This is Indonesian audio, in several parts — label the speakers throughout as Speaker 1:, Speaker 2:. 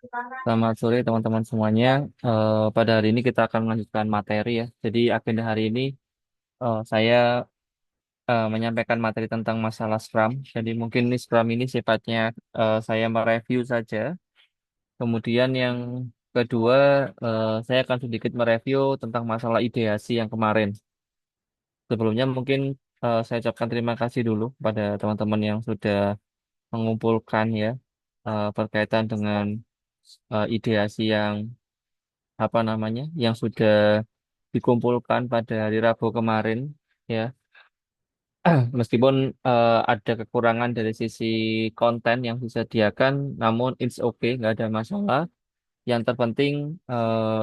Speaker 1: Selamat sore teman-teman semuanya. Pada hari ini kita akan melanjutkan materi ya. Jadi agenda hari ini saya menyampaikan materi tentang masalah Scrum. Jadi mungkin ini Scrum ini sifatnya saya mereview saja. Kemudian yang kedua saya akan sedikit mereview tentang masalah ideasi yang kemarin. Sebelumnya mungkin saya ucapkan terima kasih dulu pada teman-teman yang sudah mengumpulkan ya berkaitan dengan ideasi yang apa namanya yang sudah dikumpulkan pada hari Rabu kemarin ya. Meskipun ada kekurangan dari sisi konten yang disediakan, namun it's okay, nggak ada masalah. Yang terpenting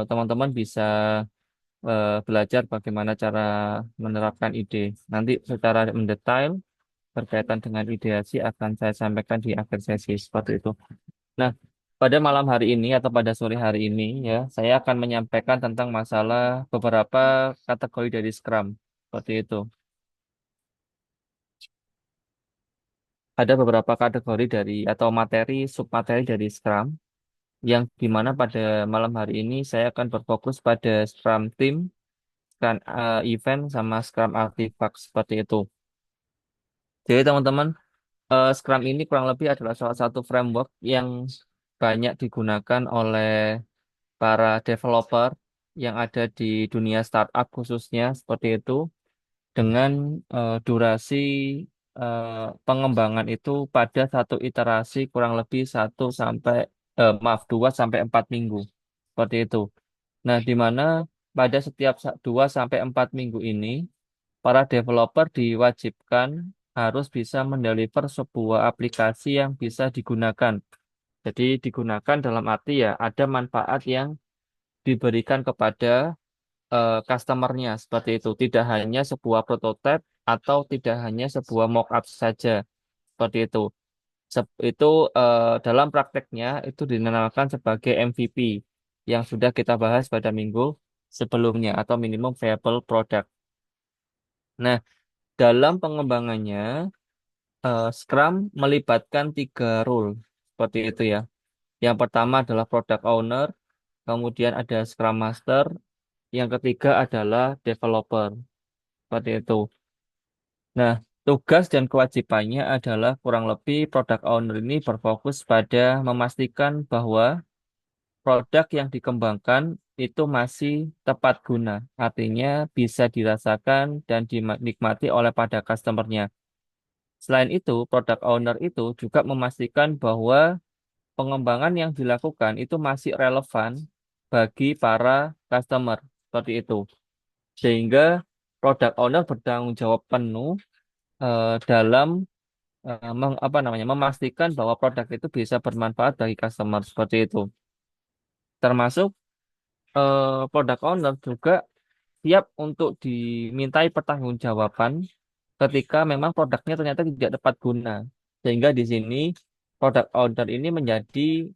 Speaker 1: teman-teman bisa belajar bagaimana cara menerapkan ide. Nanti secara mendetail berkaitan dengan ideasi akan saya sampaikan di akhir sesi seperti itu. Nah, pada malam hari ini atau pada sore hari ini ya, saya akan menyampaikan tentang masalah beberapa kategori dari Scrum. Seperti itu. Ada beberapa kategori dari atau materi, submateri dari Scrum yang dimana pada malam hari ini saya akan berfokus pada Scrum Team, Scrum Event, sama Scrum Artifact seperti itu. Jadi teman-teman, Scrum ini kurang lebih adalah salah satu framework yang banyak digunakan oleh para developer yang ada di dunia startup khususnya seperti itu dengan durasi eh, pengembangan itu pada satu iterasi kurang lebih 2 sampai 4 minggu seperti itu. Nah, di mana pada setiap 2 sampai 4 minggu ini para developer diwajibkan harus bisa mendeliver sebuah aplikasi yang bisa digunakan. Jadi digunakan dalam arti ya ada manfaat yang diberikan kepada customernya seperti itu. Tidak hanya sebuah prototipe atau tidak hanya sebuah mock-up saja seperti itu. Itu dalam prakteknya itu dinamakan sebagai MVP yang sudah kita bahas pada minggu sebelumnya atau minimum viable product. Nah, dalam pengembangannya Scrum melibatkan 3 role seperti itu ya. Yang pertama adalah product owner, kemudian ada Scrum Master, yang ketiga adalah developer. Seperti itu. Nah, tugas dan kewajibannya adalah kurang lebih product owner ini berfokus pada memastikan bahwa produk yang dikembangkan itu masih tepat guna. Artinya bisa dirasakan dan dinikmati oleh pada customernya. Selain itu, product owner itu juga memastikan bahwa pengembangan yang dilakukan itu masih relevan bagi para customer. Seperti itu. Sehingga product owner bertanggung jawab penuh dalam memastikan bahwa produk itu bisa bermanfaat bagi customer seperti itu. Termasuk product owner juga siap untuk dimintai pertanggungjawaban ketika memang produknya ternyata tidak tepat guna. Sehingga di sini product owner ini menjadi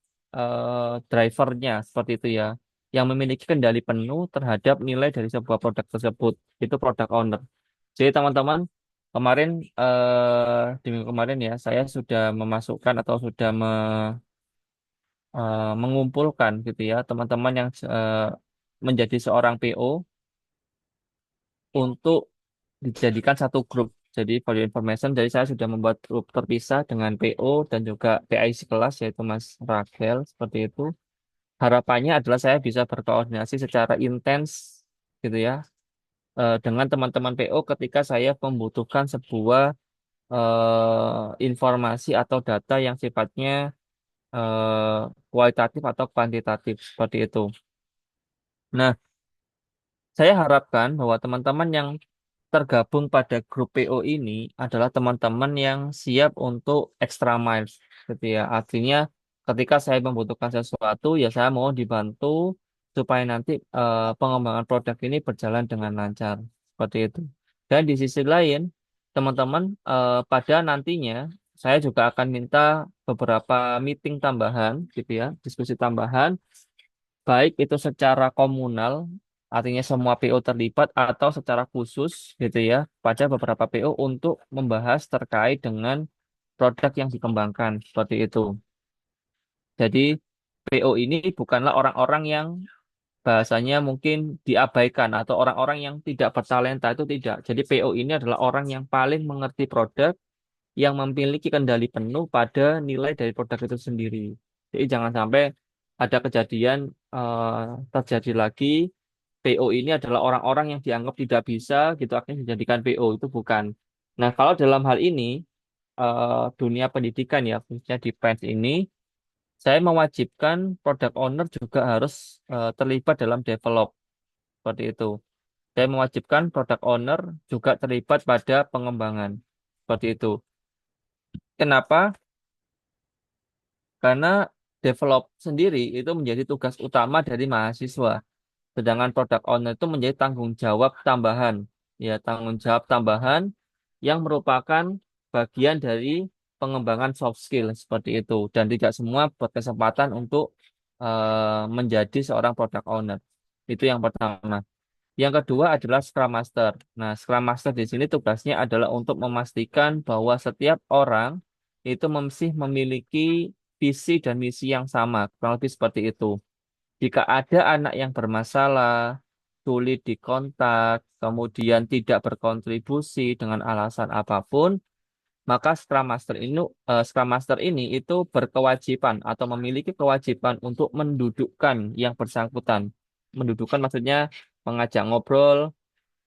Speaker 1: drivernya seperti itu ya, yang memiliki kendali penuh terhadap nilai dari sebuah produk tersebut. Itu product owner. Jadi teman-teman, kemarin di minggu kemarin ya, saya sudah memasukkan atau sudah mengumpulkan gitu ya teman-teman yang menjadi seorang PO untuk dijadikan satu grup. Jadi for your information, jadi saya sudah membuat grup terpisah dengan PO dan juga PIC kelas yaitu Mas Rakel seperti itu. Harapannya adalah saya bisa berkoordinasi secara intens gitu ya dengan teman-teman PO ketika saya membutuhkan sebuah informasi atau data yang sifatnya kualitatif atau kuantitatif seperti itu. Nah, saya harapkan bahwa teman-teman yang tergabung pada grup PO ini adalah teman-teman yang siap untuk extra miles, gitu ya. Artinya, ketika saya membutuhkan sesuatu, ya saya mau dibantu supaya nanti pengembangan produk ini berjalan dengan lancar, seperti itu. Dan di sisi lain, teman-teman pada nantinya saya juga akan minta beberapa meeting tambahan, gitu ya, diskusi tambahan baik itu secara komunal, artinya semua PO terlibat, atau secara khusus gitu ya, pada beberapa PO untuk membahas terkait dengan produk yang dikembangkan seperti itu. Jadi PO ini bukanlah orang-orang yang bahasanya mungkin diabaikan atau orang-orang yang tidak bertalenta itu tidak. Jadi PO ini adalah orang yang paling mengerti produk, yang memiliki kendali penuh pada nilai dari produk itu sendiri. Jadi jangan sampai ada kejadian terjadi lagi PO ini adalah orang-orang yang dianggap tidak bisa gitu akhirnya dijadikan PO itu bukan. Nah, kalau dalam hal ini dunia pendidikan ya khususnya di PENS ini saya mewajibkan product owner juga harus terlibat dalam develop seperti itu. Saya mewajibkan product owner juga terlibat pada pengembangan seperti itu. Kenapa? Karena develop sendiri itu menjadi tugas utama dari mahasiswa. Sedangkan product owner itu menjadi tanggung jawab tambahan. Ya, tanggung jawab tambahan yang merupakan bagian dari pengembangan soft skill seperti itu. Dan tidak semua berkesempatan untuk menjadi seorang product owner. Itu yang pertama. Yang kedua adalah Scrum Master. Nah, Scrum Master di sini tugasnya adalah untuk memastikan bahwa setiap orang itu masih memiliki visi dan misi yang sama, kurang lebih seperti itu. Jika ada anak yang bermasalah, sulit dikontak, kemudian tidak berkontribusi dengan alasan apapun, maka Scrum Master ini itu berkewajiban atau memiliki kewajiban untuk mendudukkan yang bersangkutan. Mendudukkan maksudnya mengajak ngobrol,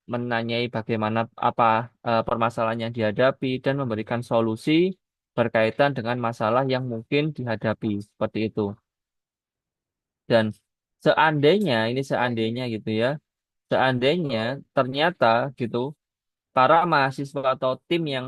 Speaker 1: menanyai bagaimana apa permasalahan yang dihadapi dan memberikan solusi berkaitan dengan masalah yang mungkin dihadapi seperti itu. Dan seandainya gitu ya, seandainya ternyata gitu para mahasiswa atau tim yang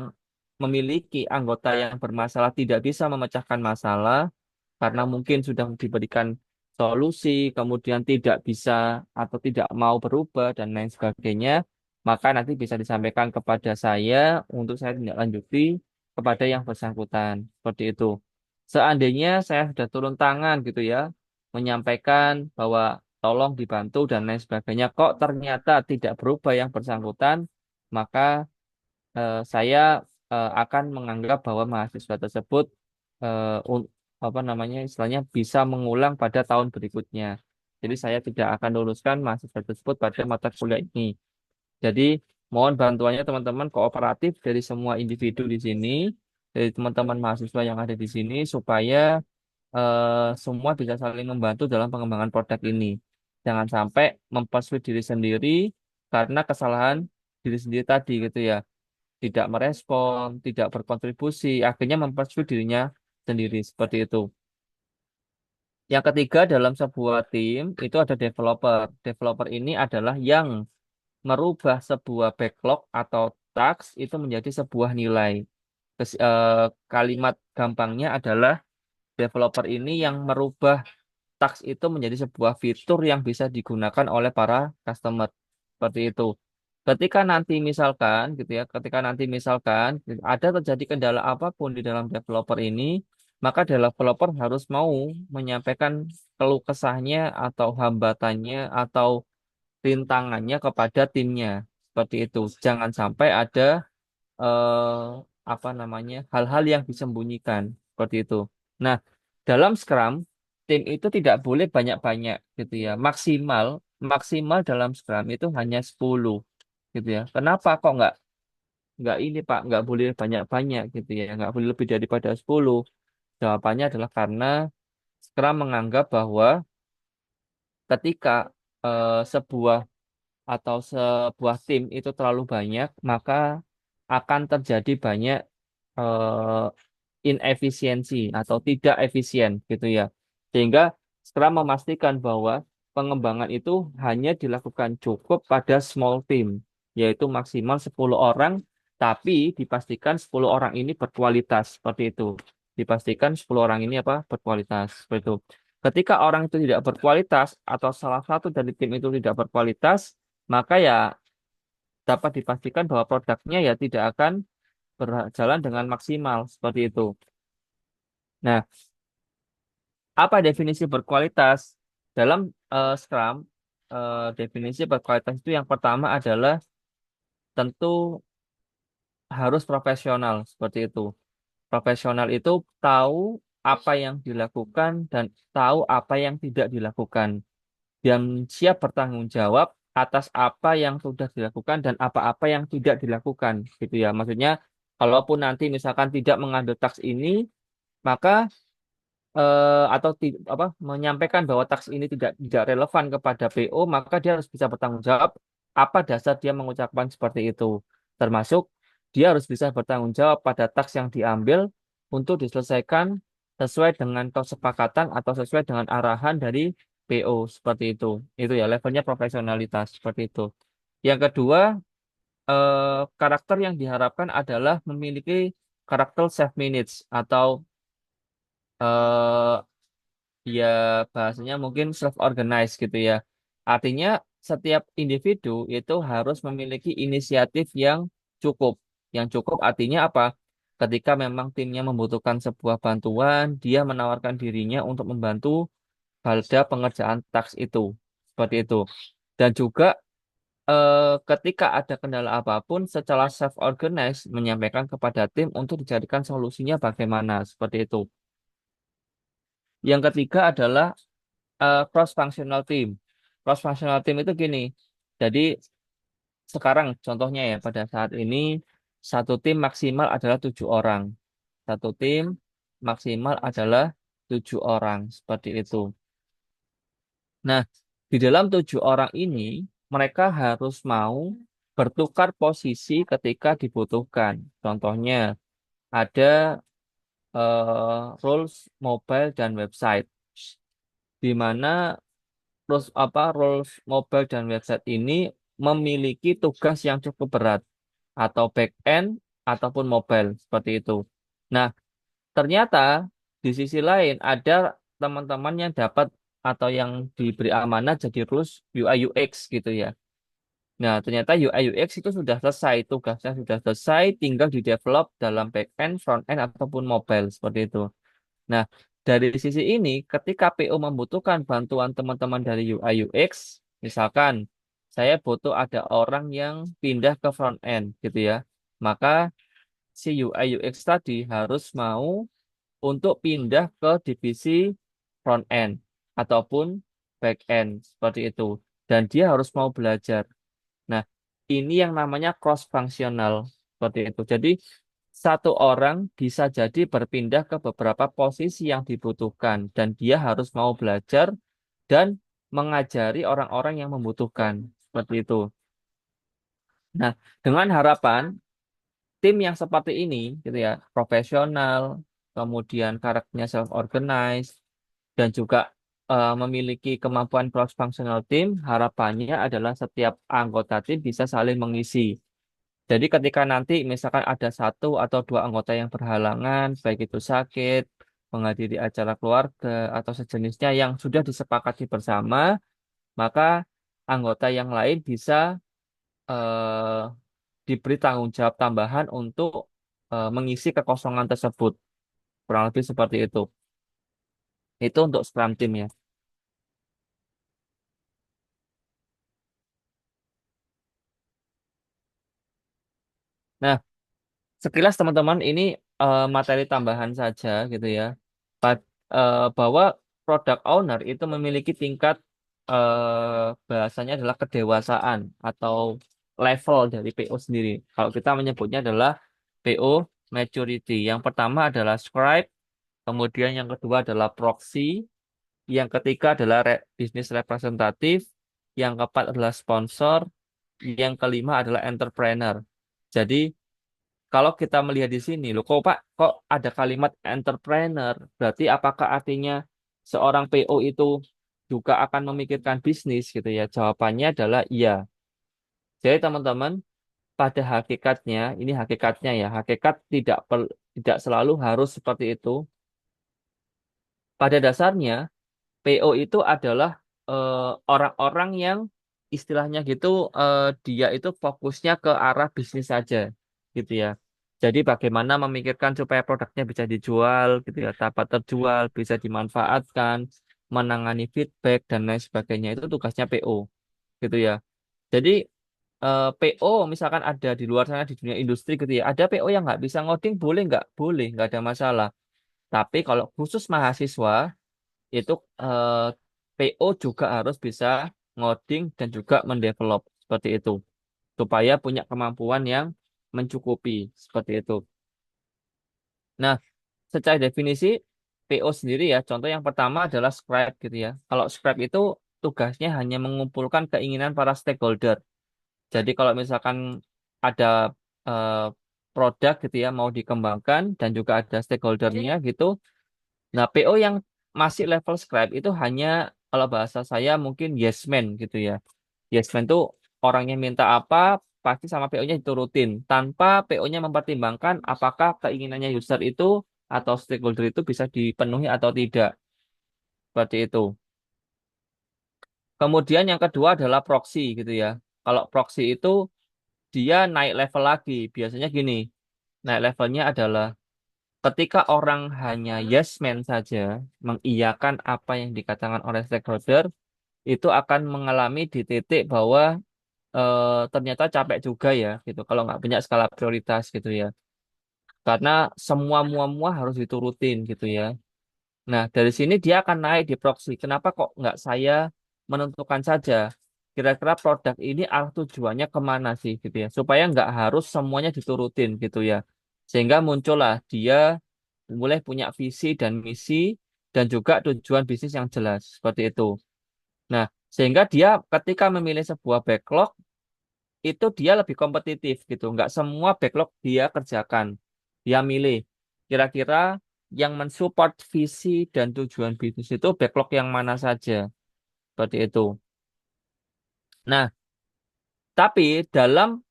Speaker 1: memiliki anggota yang bermasalah tidak bisa memecahkan masalah karena mungkin sudah diberikan solusi, kemudian tidak bisa atau tidak mau berubah dan lain sebagainya, maka nanti bisa disampaikan kepada saya untuk saya tindak lanjuti kepada yang bersangkutan. Seperti itu. Seandainya saya sudah turun tangan gitu ya, menyampaikan bahwa tolong dibantu dan lain sebagainya, kok ternyata tidak berubah yang bersangkutan, maka saya akan menganggap bahwa mahasiswa tersebut apa namanya istilahnya bisa mengulang pada tahun berikutnya. Jadi saya tidak akan luluskan mahasiswa tersebut pada mata kuliah ini. Jadi mohon bantuannya teman-teman kooperatif dari semua individu di sini, dari teman-teman mahasiswa yang ada di sini supaya semua bisa saling membantu dalam pengembangan produk ini. Jangan sampai mempersulit diri sendiri karena kesalahan diri sendiri tadi gitu ya, tidak merespon, tidak berkontribusi, akhirnya mempersulit dirinya sendiri seperti itu. Yang ketiga dalam sebuah tim itu ada developer. Developer ini adalah yang merubah sebuah backlog atau task itu menjadi sebuah nilai. Kalimat gampangnya adalah developer ini yang merubah task itu menjadi sebuah fitur yang bisa digunakan oleh para customer. Seperti itu. Ketika nanti misalkan ada terjadi kendala apapun di dalam developer ini, maka developer harus mau menyampaikan keluh kesahnya atau hambatannya atau rintangannya kepada timnya. Seperti itu. Jangan sampai ada apa namanya hal-hal yang disembunyikan seperti itu. Nah, dalam Scrum tim itu tidak boleh banyak-banyak gitu ya. Maksimal maksimal dalam Scrum itu hanya 10 gitu ya. Kenapa kok nggak ini Pak, nggak boleh banyak-banyak gitu ya, nggak boleh lebih daripada 10. Jawabannya adalah karena Scrum menganggap bahwa ketika sebuah atau sebuah tim itu terlalu banyak, maka akan terjadi banyak eh, inefisiensi atau tidak efisien gitu ya. Sehingga Scrum memastikan bahwa pengembangan itu hanya dilakukan cukup pada small team, yaitu maksimal 10 orang, tapi dipastikan 10 orang ini berkualitas seperti itu. Dipastikan 10 orang ini apa? Berkualitas seperti itu. Ketika orang itu tidak berkualitas atau salah satu dari tim itu tidak berkualitas, maka ya dapat dipastikan bahwa produknya ya tidak akan berjalan dengan maksimal seperti itu. Nah, apa definisi berkualitas? Dalam Scrum, definisi berkualitas itu yang pertama adalah tentu harus profesional seperti itu. Profesional itu tahu apa yang dilakukan dan tahu apa yang tidak dilakukan dan siap bertanggung jawab atas apa yang sudah dilakukan dan apa-apa yang tidak dilakukan gitu ya. Maksudnya kalaupun nanti misalkan tidak mengambil tax ini maka atau apa menyampaikan bahwa tax ini tidak relevan kepada PO maka dia harus bisa bertanggung jawab apa dasar dia mengucapkan seperti itu. Termasuk dia harus bisa bertanggung jawab pada tax yang diambil untuk diselesaikan sesuai dengan kesepakatan atau sesuai dengan arahan dari PO seperti itu. Itu ya levelnya profesionalitas seperti itu. Yang kedua, karakter yang diharapkan adalah memiliki karakter self manage atau eh, ya bahasanya mungkin self organized gitu ya. Artinya setiap individu itu harus memiliki inisiatif yang cukup. Yang cukup artinya apa? Ketika memang timnya membutuhkan sebuah bantuan, dia menawarkan dirinya untuk membantu pada pengerjaan task itu. Seperti itu. Dan juga ketika ada kendala apapun, secara self organized menyampaikan kepada tim untuk dicarikan solusinya bagaimana. Seperti itu. Yang ketiga adalah cross functional team. Cross functional team itu gini. Jadi sekarang contohnya ya pada saat ini satu tim maksimal adalah 7 orang. Satu tim maksimal adalah 7 orang seperti itu. Nah, di dalam 7 orang ini mereka harus mau bertukar posisi ketika dibutuhkan. Contohnya ada roles mobile dan website, di mana roles mobile dan website ini memiliki tugas yang cukup berat atau back end ataupun mobile seperti itu. Nah, ternyata di sisi lain ada teman-teman yang dapat atau yang diberi amanah jadi rules UI UX gitu ya. Nah, ternyata UI UX itu sudah selesai, tugasnya sudah selesai, tinggal di develop dalam back end, front end ataupun mobile seperti itu. Nah, dari sisi ini, ketika PO membutuhkan bantuan teman-teman dari UI UX, misalkan saya butuh ada orang yang pindah ke front end gitu ya, maka si UI UX tadi harus mau untuk pindah ke divisi front end ataupun back end seperti itu. Dan dia harus mau belajar. Nah, ini yang namanya cross functional seperti itu. Jadi satu orang bisa jadi berpindah ke beberapa posisi yang dibutuhkan dan dia harus mau belajar dan mengajari orang-orang yang membutuhkan seperti itu. Nah, dengan harapan tim yang seperti ini gitu ya, profesional, kemudian karakternya self organized dan juga memiliki kemampuan cross functional team, harapannya adalah setiap anggota tim bisa saling mengisi. Jadi ketika nanti misalkan ada satu atau dua anggota yang berhalangan, baik itu sakit, menghadiri acara keluarga, atau sejenisnya yang sudah disepakati bersama, maka anggota yang lain bisa eh, diberi tanggung jawab tambahan untuk mengisi kekosongan tersebut. Kurang lebih seperti itu. Itu untuk Scrum Team ya. Nah, sekilas teman-teman ini materi tambahan saja gitu ya. Bahwa product owner itu memiliki tingkat bahasanya adalah kedewasaan atau level dari PO sendiri. Kalau kita menyebutnya adalah PO maturity. Yang pertama adalah scribe, kemudian yang kedua adalah proxy, yang ketiga adalah business representative, yang keempat adalah sponsor, yang kelima adalah entrepreneur. Jadi kalau kita melihat di sini, loh kok Pak, kok ada kalimat entrepreneur? Berarti apakah artinya seorang PO itu juga akan memikirkan bisnis gitu ya? Jawabannya adalah iya. Jadi teman-teman, pada hakikatnya, ini hakikatnya ya, hakikat tidak selalu harus seperti itu. Pada dasarnya, PO itu adalah eh, orang-orang yang istilahnya gitu dia itu fokusnya ke arah bisnis saja gitu ya. Jadi bagaimana memikirkan supaya produknya bisa dijual gitu ya, dapat terjual, bisa dimanfaatkan, menangani feedback dan lain sebagainya itu tugasnya PO gitu ya. Jadi PO misalkan ada di luar sana di dunia industri gitu ya, ada PO yang nggak bisa ngoding boleh nggak? Boleh, nggak ada masalah. Tapi kalau khusus mahasiswa itu eh, PO juga harus bisa ngoding dan juga mendevelop seperti itu supaya punya kemampuan yang mencukupi seperti itu. Nah, secara definisi PO sendiri ya, contoh yang pertama adalah scribe gitu ya. Kalau scribe itu tugasnya hanya mengumpulkan keinginan para stakeholder. Jadi kalau misalkan ada eh, produk gitu ya mau dikembangkan dan juga ada stakeholdernya gitu. Nah, PO yang masih level scribe itu hanya kalau bahasa saya mungkin yes man gitu ya. Yes man tuh orangnya minta apa pasti sama PO-nya diturutin tanpa PO-nya mempertimbangkan apakah keinginannya user itu atau stakeholder itu bisa dipenuhi atau tidak. Seperti itu. Kemudian yang kedua adalah proxy gitu ya. Kalau proxy itu dia naik level lagi. Biasanya gini, naik levelnya adalah ketika orang hanya yes man saja mengiyakan apa yang dikatakan oleh stakeholder, itu akan mengalami di titik bahwa ternyata capek juga ya gitu. Kalau nggak punya skala prioritas gitu ya. Karena semua mua-mua harus diturutin gitu ya. Nah, dari sini dia akan naik di proxy. Kenapa kok nggak saya menentukan saja? Kira-kira produk ini arah tujuannya kemana sih gitu ya? Supaya nggak harus semuanya diturutin gitu ya. Sehingga muncullah dia mulai punya visi dan misi dan juga tujuan bisnis yang jelas seperti itu. Nah, sehingga dia ketika memilih sebuah backlog itu dia lebih kompetitif gitu. Nggak semua backlog dia kerjakan. Dia milih kira-kira yang mensupport visi dan tujuan bisnis itu backlog yang mana saja. Seperti itu. Nah, tapi dalam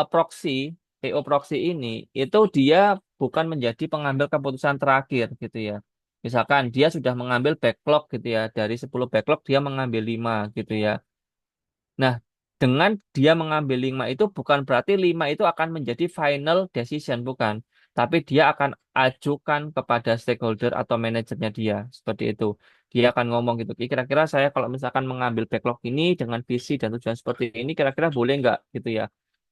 Speaker 1: proxy, PO proxy ini, itu dia bukan menjadi pengambil keputusan terakhir gitu ya. Misalkan dia sudah mengambil backlog gitu ya. Dari 10 backlog dia mengambil 5 gitu ya. Nah, dengan dia mengambil 5 itu bukan berarti 5 itu akan menjadi final decision, bukan. Tapi dia akan ajukan kepada stakeholder atau manajernya dia. Seperti itu. Dia akan ngomong gitu. Kira-kira saya kalau misalkan mengambil backlog ini dengan visi dan tujuan seperti ini, kira-kira boleh nggak gitu ya.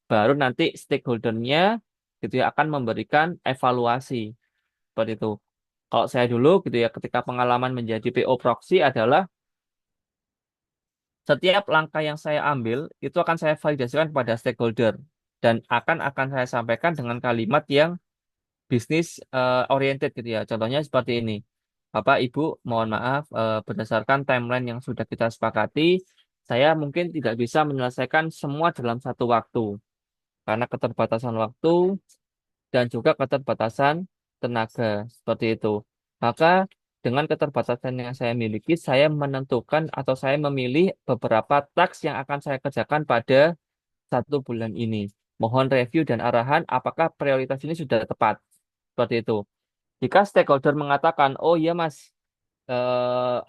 Speaker 1: Baru nanti stakeholdernya gitu ya akan memberikan evaluasi. Seperti itu. Kalau saya dulu gitu ya, ketika pengalaman menjadi PO proxy adalah setiap langkah yang saya ambil itu akan saya validasikan kepada stakeholder dan akan saya sampaikan dengan kalimat yang bisnis oriented gitu ya. Contohnya seperti ini. Bapak, Ibu, mohon maaf berdasarkan timeline yang sudah kita sepakati, saya mungkin tidak bisa menyelesaikan semua dalam satu waktu karena keterbatasan waktu dan juga keterbatasan tenaga seperti itu. Maka dengan keterbatasan yang saya miliki, saya menentukan atau saya memilih beberapa task yang akan saya kerjakan pada 1 bulan ini. Mohon review dan arahan apakah prioritas ini sudah tepat. Seperti itu. Jika stakeholder mengatakan, oh iya Mas,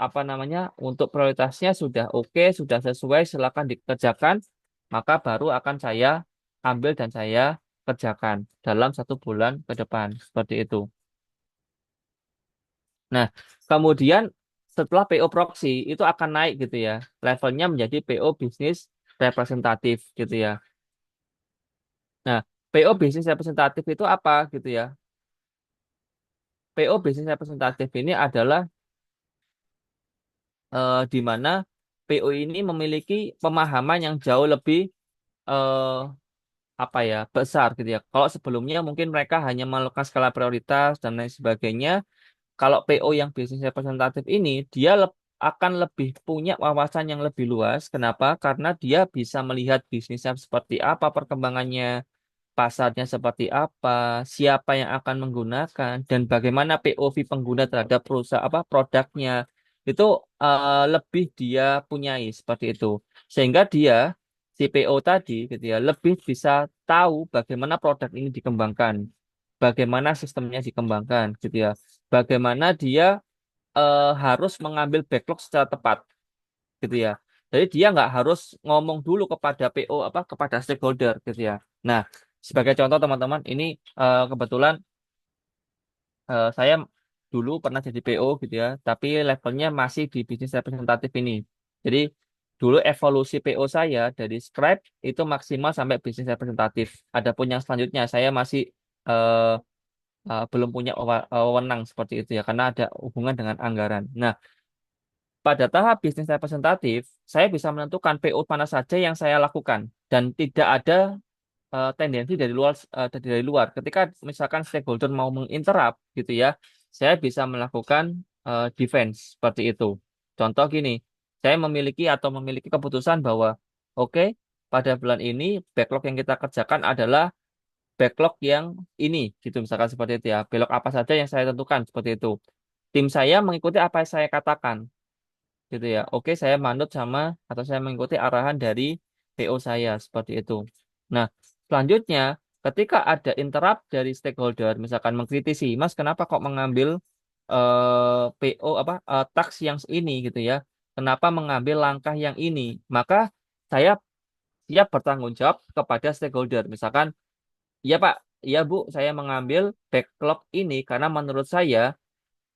Speaker 1: apa namanya, untuk prioritasnya sudah oke, sudah sesuai, silakan dikerjakan, maka baru akan saya ambil dan saya kerjakan dalam 1 bulan ke depan. Seperti itu. Nah, kemudian setelah PO proxy itu akan naik gitu ya. Levelnya menjadi PO bisnis representatif gitu ya. Nah, PO bisnis representatif itu apa gitu ya? PO bisnis representatif ini adalah di mana PO ini memiliki pemahaman yang jauh lebih eh, apa ya besar gitu ya. Kalau sebelumnya mungkin mereka hanya melakukan skala prioritas dan lain sebagainya. Kalau PO yang bisnis representatif ini dia akan lebih punya wawasan yang lebih luas. Kenapa? Karena dia bisa melihat bisnisnya seperti apa perkembangannya, pasarnya seperti apa, siapa yang akan menggunakan, dan bagaimana POV pengguna terhadap perusahaan apa produknya itu lebih dia punyai seperti itu. Sehingga dia si PO tadi gitu ya lebih bisa tahu bagaimana produk ini dikembangkan, bagaimana sistemnya dikembangkan gitu ya, bagaimana dia harus mengambil backlog secara tepat gitu ya. Jadi dia nggak harus ngomong dulu kepada PO apa kepada stakeholder gitu ya. Nah, sebagai contoh teman-teman, ini kebetulan saya dulu pernah jadi PO gitu ya, tapi levelnya masih di bisnis representatif ini. Jadi dulu evolusi PO saya dari scribe itu maksimal sampai bisnis representatif. Adapun yang selanjutnya saya masih belum punya wewenang seperti itu ya, karena ada hubungan dengan anggaran. Nah, pada tahap bisnis representatif, saya bisa menentukan PO mana saja yang saya lakukan dan tidak ada tendensi dari luar. Ketika misalkan stakeholder mau menginterrupt gitu ya, saya bisa melakukan defense seperti itu. Contoh gini, saya memiliki keputusan bahwa oke, pada bulan ini backlog yang kita kerjakan adalah backlog yang ini gitu misalkan seperti itu ya. Backlog apa saja yang saya tentukan seperti itu. Tim saya mengikuti apa yang saya katakan gitu ya. Oke, saya manut sama atau saya mengikuti arahan dari PO saya seperti itu. Nah, selanjutnya ketika ada interrupt dari stakeholder, misalkan mengkritisi, Mas, kenapa kok mengambil PO task yang ini gitu ya? Kenapa mengambil langkah yang ini? Maka saya siap bertanggung jawab kepada stakeholder. Misalkan, iya Pak, iya Bu, saya mengambil backlog ini karena menurut saya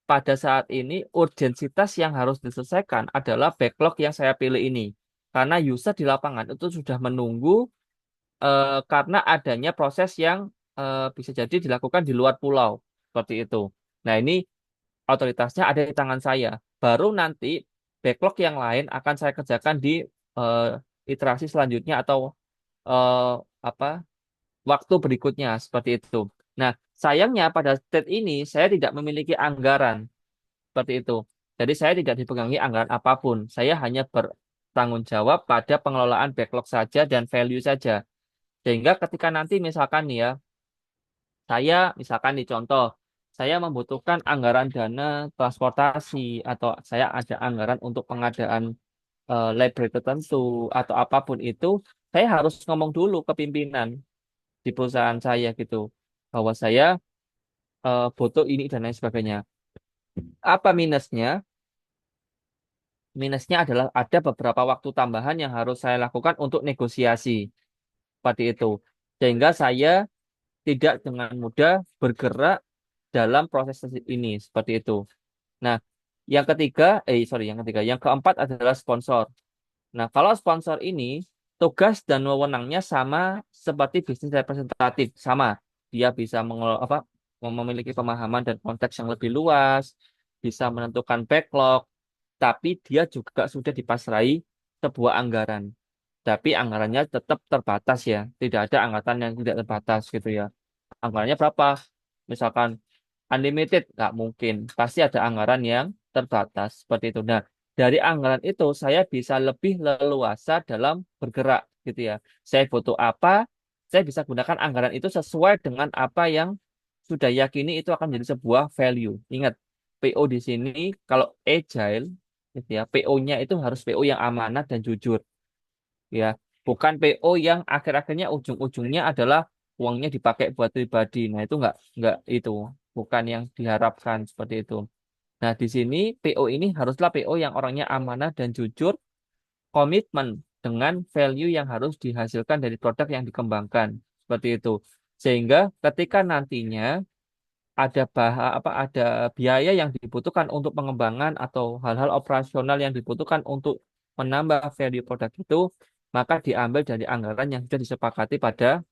Speaker 1: pada saat ini urgensitas yang harus diselesaikan adalah backlog yang saya pilih ini. Karena user di lapangan itu sudah menunggu karena adanya proses yang bisa jadi dilakukan di luar pulau. Seperti itu. Nah, ini otoritasnya ada di tangan saya. Baru nanti backlog yang lain akan saya kerjakan di eh, iterasi selanjutnya atau eh, apa waktu berikutnya seperti itu. Nah, sayangnya pada state ini saya tidak memiliki anggaran seperti itu. Jadi saya tidak dipegangi anggaran apapun. Saya hanya bertanggung jawab pada pengelolaan backlog saja dan value saja. Sehingga ketika nanti misalkan nih ya, saya misalkan nih contoh, saya membutuhkan anggaran dana transportasi atau saya ada anggaran untuk pengadaan library tertentu atau apapun itu, saya harus ngomong dulu ke pimpinan di perusahaan saya gitu bahwa saya butuh ini dan lain sebagainya. Apa minusnya? Minusnya adalah ada beberapa waktu tambahan yang harus saya lakukan untuk negosiasi seperti itu. Sehingga saya tidak dengan mudah bergerak dalam proses ini seperti itu. Nah, yang keempat adalah sponsor. Nah, kalau sponsor ini tugas dan wewenangnya sama seperti bisnis representatif, sama. Dia bisa memiliki pemahaman dan konteks yang lebih luas, bisa menentukan backlog, tapi dia juga sudah dipasrai sebuah anggaran. Tapi anggarannya tetap terbatas ya, tidak ada anggaran yang tidak terbatas gitu ya. Anggarannya berapa? Misalkan unlimited, nggak mungkin. Pasti ada anggaran yang terbatas seperti itu. Nah, dari anggaran itu saya bisa lebih leluasa dalam bergerak gitu ya. Saya butuh apa, saya bisa gunakan anggaran itu sesuai dengan apa yang sudah yakini itu akan menjadi sebuah value. Ingat, PO di sini kalau agile gitu ya, PO-nya itu harus PO yang amanah dan jujur ya. Bukan PO yang akhir-akhirnya ujung-ujungnya adalah uangnya dipakai buat pribadi. Nah, itu nggak itu, bukan yang diharapkan seperti itu. Nah, di sini PO ini haruslah PO yang orangnya amanah dan jujur, komitmen dengan value yang harus dihasilkan dari produk yang dikembangkan. Seperti itu. Sehingga ketika nantinya ada biaya yang dibutuhkan untuk pengembangan atau hal-hal operasional yang dibutuhkan untuk menambah value produk itu, maka diambil dari anggaran yang sudah disepakati pada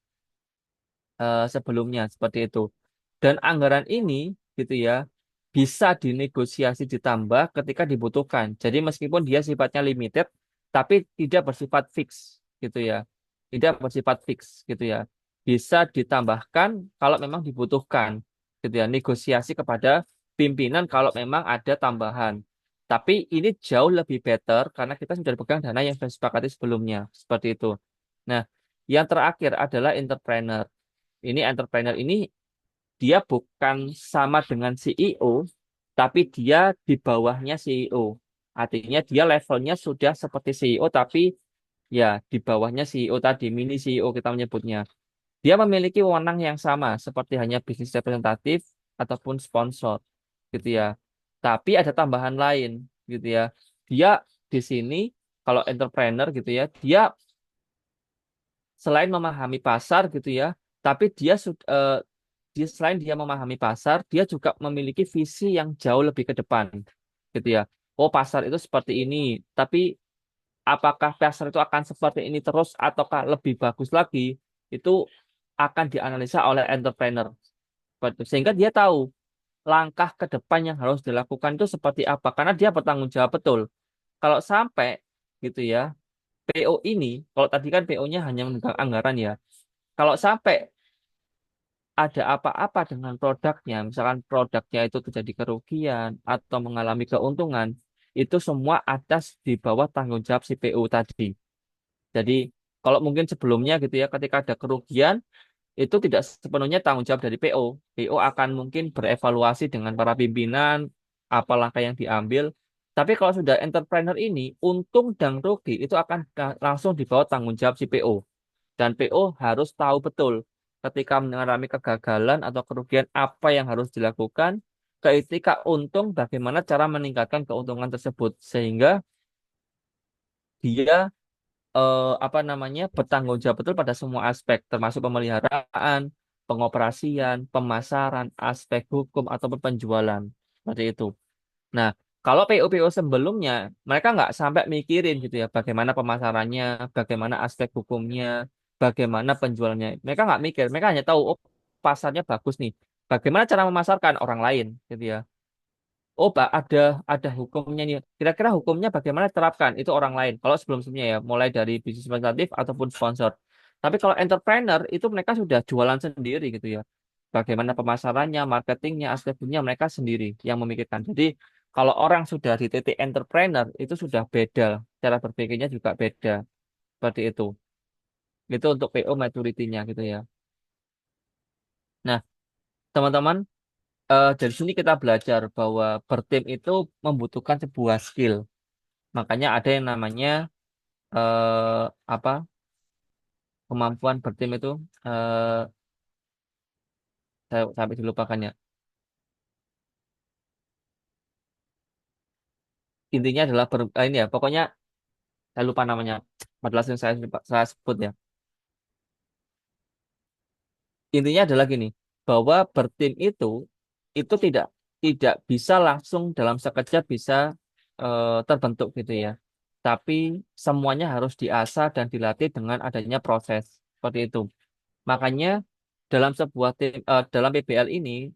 Speaker 1: sebelumnya seperti itu. Dan anggaran ini gitu ya bisa dinegosiasi ditambah ketika dibutuhkan. Jadi meskipun dia sifatnya limited tapi tidak bersifat fix gitu ya. Tidak bersifat fix gitu ya. Bisa ditambahkan kalau memang dibutuhkan gitu ya. Negosiasi kepada pimpinan kalau memang ada tambahan. Tapi ini jauh lebih better karena kita sudah pegang dana yang sudah disepakati sebelumnya. Seperti itu. Nah, yang terakhir adalah entrepreneur. Ini entrepreneur ini dia bukan sama dengan CEO, tapi dia di bawahnya CEO. Artinya dia levelnya sudah seperti CEO, tapi ya di bawahnya CEO tadi, mini CEO kita menyebutnya. Dia memiliki wewenang yang sama, seperti hanya bisnis representatif ataupun sponsor, gitu ya. Tapi ada tambahan lain, gitu ya. Dia di sini kalau entrepreneur gitu ya, dia selain memahami pasar gitu ya, tapi dia selain dia memahami pasar, dia juga memiliki visi yang jauh lebih ke depan, gitu ya. Oh, pasar itu seperti ini, tapi apakah pasar itu akan seperti ini terus ataukah lebih bagus lagi? Itu akan dianalisa oleh entrepreneur Sehingga dia tahu langkah ke depan yang harus dilakukan itu seperti apa karena dia bertanggung jawab betul. Kalau sampai gitu ya, PO ini, kalau tadi kan PO-nya hanya memegang anggaran ya. Kalau sampai ada apa-apa dengan produknya, misalkan produknya itu terjadi kerugian atau mengalami keuntungan, itu semua atas di bawah tanggung jawab si PO tadi. Jadi kalau mungkin sebelumnya gitu ya, ketika ada kerugian, itu tidak sepenuhnya tanggung jawab dari PO. PO akan mungkin berevaluasi dengan para pimpinan, apa langkah yang diambil. Tapi kalau sudah entrepreneur ini, untung dan rugi itu akan langsung di bawah tanggung jawab si PO. Dan PO harus tahu betul ketika mengalami kegagalan atau kerugian apa yang harus dilakukan, ketika untung bagaimana cara meningkatkan keuntungan tersebut sehingga dia apa namanya bertanggung jawab betul pada semua aspek termasuk pemeliharaan, pengoperasian, pemasaran, aspek hukum ataupun penjualan seperti itu. Nah, kalau PO-PO sebelumnya mereka nggak sampai mikirin gitu ya bagaimana pemasarannya, bagaimana aspek hukumnya, bagaimana penjualannya. Mereka nggak mikir, mereka hanya tahu oh pasarnya bagus nih. Bagaimana cara memasarkan orang lain gitu ya. Oh, Pak, ada hukumnya nih. Kira-kira hukumnya bagaimana terapkan? Itu orang lain. Kalau sebelum-sebelumnya ya, mulai dari bisnis representatif ataupun sponsor. Tapi kalau entrepreneur itu mereka sudah jualan sendiri gitu ya. Bagaimana pemasarannya, marketingnya, aspek dunia mereka sendiri yang memikirkan. Jadi kalau orang sudah di titik entrepreneur itu sudah beda, cara berpikirnya juga beda. Seperti itu. Itu untuk PO maturity-nya gitu ya. Nah, teman-teman, dari sini kita belajar bahwa bertim itu membutuhkan sebuah skill. Makanya ada yang namanya apa kemampuan bertim itu eh saya sampai dilupakan ya. Intinya adalah ini ya, pokoknya saya lupa namanya. Padahal yang saya sebut ya. Intinya adalah gini, bahwa bertim itu tidak bisa langsung dalam sekejap bisa terbentuk gitu ya. Tapi semuanya harus diasah dan dilatih dengan adanya proses seperti itu. Makanya dalam sebuah tim, dalam PBL ini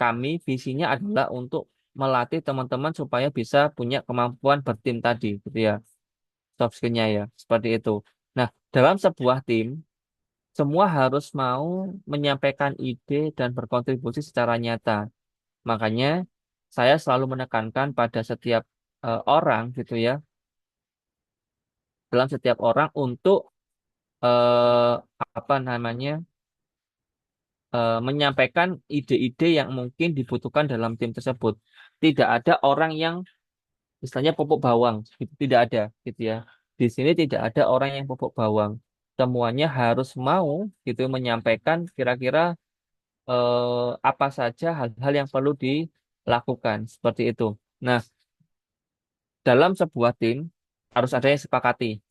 Speaker 1: kami visinya adalah untuk melatih teman-teman supaya bisa punya kemampuan bertim tadi, gitu ya, soft skill-nya ya, seperti itu. Nah, dalam sebuah tim semua harus mau menyampaikan ide dan berkontribusi secara nyata. Makanya saya selalu menekankan pada setiap orang, gitu ya, dalam setiap orang untuk eh, apa namanya menyampaikan ide-ide yang mungkin dibutuhkan dalam tim tersebut. Tidak ada orang yang misalnya popok bawang, gitu. Tidak ada, gitu ya. Di sini tidak ada orang yang popok bawang. Semuanya harus mau gitu menyampaikan kira-kira apa saja hal-hal yang perlu dilakukan seperti itu. Nah, dalam sebuah tim harus ada yang sepakati.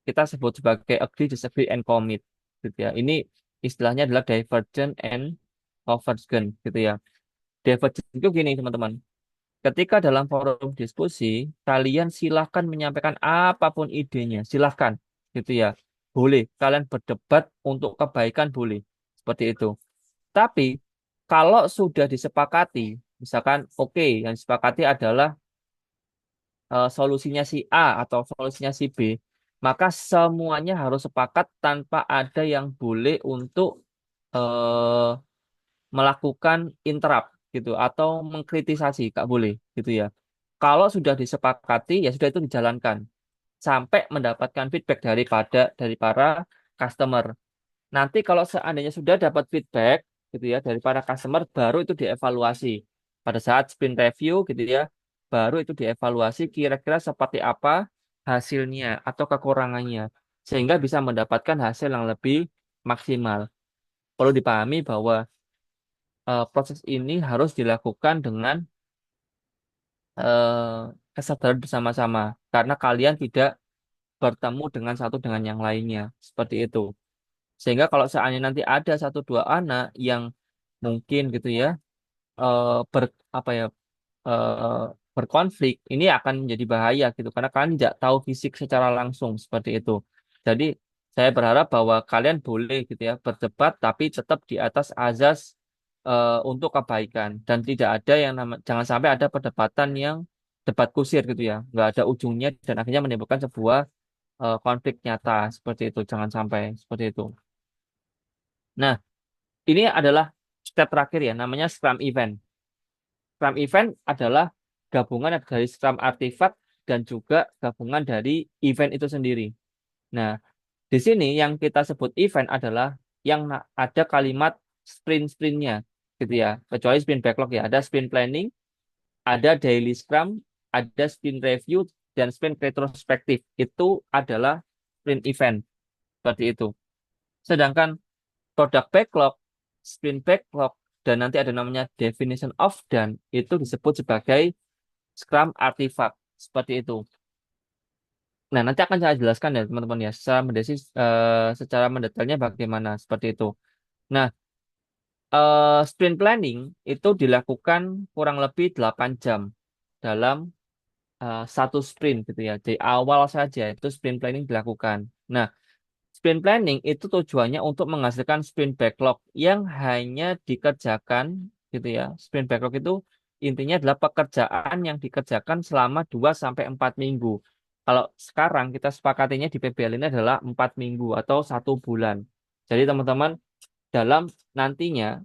Speaker 1: Kita sebut sebagai agree, disagree, and commit, gitu ya. Ini istilahnya adalah divergent and convergent, gitu ya. Divergent itu gini, teman-teman. Ketika dalam forum diskusi, kalian silahkan menyampaikan apapun idenya, silahkan, gitu ya. Boleh, kalian berdebat untuk kebaikan boleh, seperti itu. Tapi kalau sudah disepakati, misalkan oke, yang disepakati adalah solusinya si A atau solusinya si B, maka semuanya harus sepakat tanpa ada yang boleh untuk eh, melakukan interrupt gitu atau mengkritisasi, nggak boleh gitu ya. Kalau sudah disepakati ya sudah itu dijalankan sampai mendapatkan feedback dari para customer. Nanti kalau seandainya sudah dapat feedback gitu ya dari para customer baru itu dievaluasi. Pada saat sprint review gitu ya, baru itu dievaluasi kira-kira seperti apa hasilnya atau kekurangannya sehingga bisa mendapatkan hasil yang lebih maksimal. Perlu dipahami bahwa proses ini harus dilakukan dengan eh, kesadaran bersama-sama karena kalian tidak bertemu dengan satu dengan yang lainnya seperti itu. Sehingga kalau seandainya nanti ada satu dua anak yang mungkin gitu ya eh, ber apa ya eh, berkonflik, ini akan menjadi bahaya gitu karena kalian tidak tahu fisik secara langsung seperti itu. Jadi saya berharap bahwa kalian boleh gitu ya berdebat tapi tetap di atas azas untuk kebaikan dan tidak ada yang jangan sampai ada perdebatan yang debat kusir gitu ya, nggak ada ujungnya dan akhirnya menimbulkan sebuah konflik nyata seperti itu, jangan sampai seperti itu. Nah, ini adalah step terakhir ya, namanya Scrum Event. Scrum Event adalah gabungan dari Scrum Artifact dan juga gabungan dari event itu sendiri. Nah, di sini yang kita sebut event adalah yang ada kalimat sprint-sprintnya gitu ya. Kecuali sprint backlog ya. Ada sprint planning, ada daily scrum, ada sprint review, dan sprint retrospektif. Itu adalah sprint event. Seperti itu. Sedangkan product backlog, sprint backlog, dan nanti ada namanya definition of done, itu disebut sebagai scrum artifact. Seperti itu. Nah, nanti akan saya jelaskan ya teman-teman ya, secara mendetailnya bagaimana seperti itu. Nah, sprint planning itu dilakukan kurang lebih 8 jam dalam satu sprint gitu ya. Di awal saja itu sprint planning dilakukan. Nah, sprint planning itu tujuannya untuk menghasilkan sprint backlog yang hanya dikerjakan gitu ya. Sprint backlog itu intinya adalah pekerjaan yang dikerjakan selama 2 sampai 4 minggu. Kalau sekarang kita sepakatinya di PBL ini adalah 4 minggu atau 1 bulan. Jadi teman-teman dalam nantinya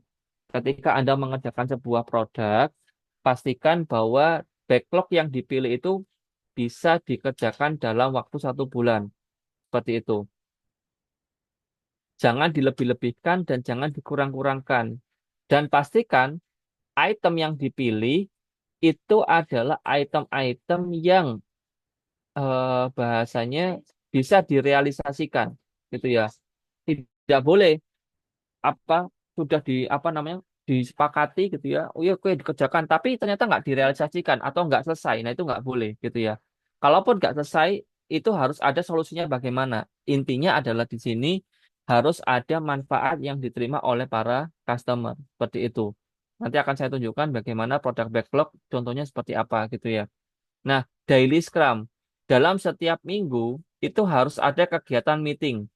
Speaker 1: ketika Anda mengerjakan sebuah produk, pastikan bahwa backlog yang dipilih itu bisa dikerjakan dalam waktu 1 bulan. Seperti itu. Jangan dilebih-lebihkan dan jangan dikurang-kurangkan. Dan pastikan item yang dipilih itu adalah item-item yang bahasanya bisa direalisasikan, gitu ya. Tidak boleh apa sudah di apa namanya disepakati gitu ya, oh iya oke dikerjakan, tapi ternyata nggak direalisasikan atau nggak selesai. Nah itu nggak boleh gitu ya. Kalaupun nggak selesai, itu harus ada solusinya bagaimana. Intinya adalah di sini harus ada manfaat yang diterima oleh para customer seperti itu. Nanti akan saya tunjukkan bagaimana produk backlog, contohnya seperti apa gitu ya. Nah, daily scrum dalam setiap minggu itu harus ada kegiatan meeting.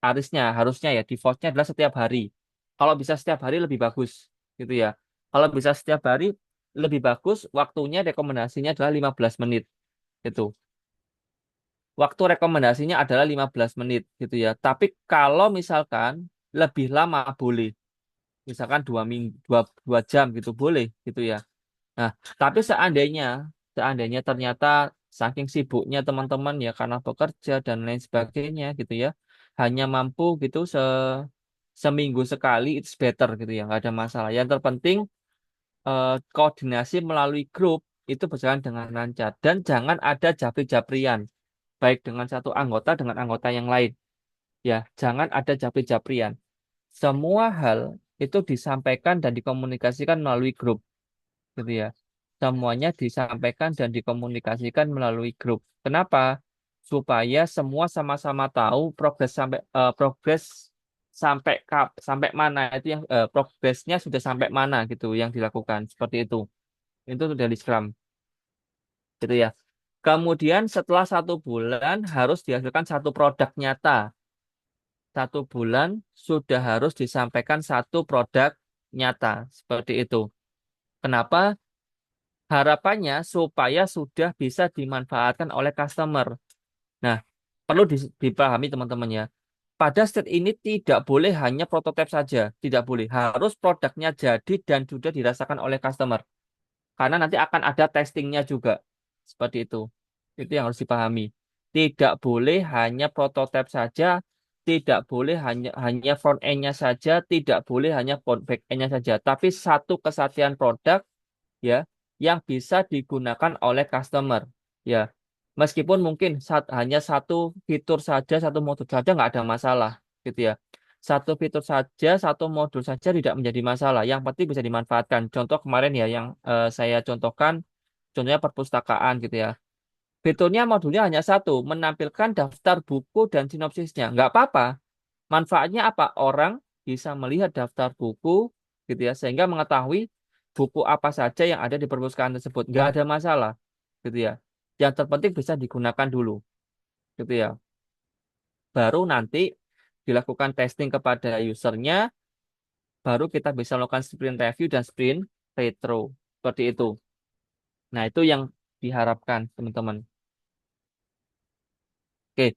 Speaker 1: Harusnya ya defaultnya adalah setiap hari. Kalau bisa setiap hari lebih bagus gitu ya. Kalau bisa setiap hari lebih bagus, waktunya rekomendasinya adalah 15 menit gitu. Waktu rekomendasinya adalah 15 menit gitu ya. Tapi kalau misalkan lebih lama boleh. Misalkan 2 minggu, 2 jam gitu boleh gitu ya. Nah, tapi seandainya ternyata saking sibuknya teman-teman ya karena bekerja dan lain sebagainya gitu ya, hanya mampu gitu seminggu sekali it's better gitu ya, nggak ada masalah. Yang terpenting koordinasi melalui grup itu berjalan dengan lancar dan jangan ada japri-japrian baik dengan satu anggota dengan anggota yang lain. Ya, jangan ada japri-japrian. Semua hal itu disampaikan dan dikomunikasikan melalui grup gitu ya. Semuanya disampaikan dan dikomunikasikan melalui grup. Kenapa? Supaya semua sama-sama tahu progres sampai mana itu yang progresnya sudah sampai mana gitu yang dilakukan seperti itu. Itu dari Scrum gitu ya. Kemudian setelah 1 bulan harus dihasilkan satu produk nyata. 1 bulan sudah harus disampaikan satu produk nyata seperti itu. Kenapa? Harapannya supaya sudah bisa dimanfaatkan oleh customer. Nah, perlu dipahami teman-teman ya. Pada state ini tidak boleh hanya prototipe saja, tidak boleh. Harus produknya jadi dan sudah dirasakan oleh customer. Karena nanti akan ada testingnya juga. Seperti itu. Itu yang harus dipahami. Tidak boleh hanya prototipe saja, tidak boleh hanya front end-nya saja, tidak boleh hanya back end-nya saja, tapi satu kesatuan produk ya yang bisa digunakan oleh customer ya meskipun mungkin hanya satu fitur saja satu modul saja nggak ada masalah gitu ya satu fitur saja satu modul saja tidak menjadi masalah yang penting bisa dimanfaatkan contoh kemarin ya yang saya contohkan contohnya perpustakaan gitu ya fiturnya modulnya hanya satu menampilkan daftar buku dan sinopsisnya nggak apa-apa manfaatnya apa orang bisa melihat daftar buku gitu ya sehingga mengetahui buku apa saja yang ada di perpustakaan tersebut. Nggak ada masalah, gitu ya. Yang terpenting bisa digunakan dulu, gitu ya. Baru nanti dilakukan testing kepada usernya. baru kita bisa melakukan sprint review dan sprint retro. Seperti itu. Nah, itu yang diharapkan, teman-teman. Oke,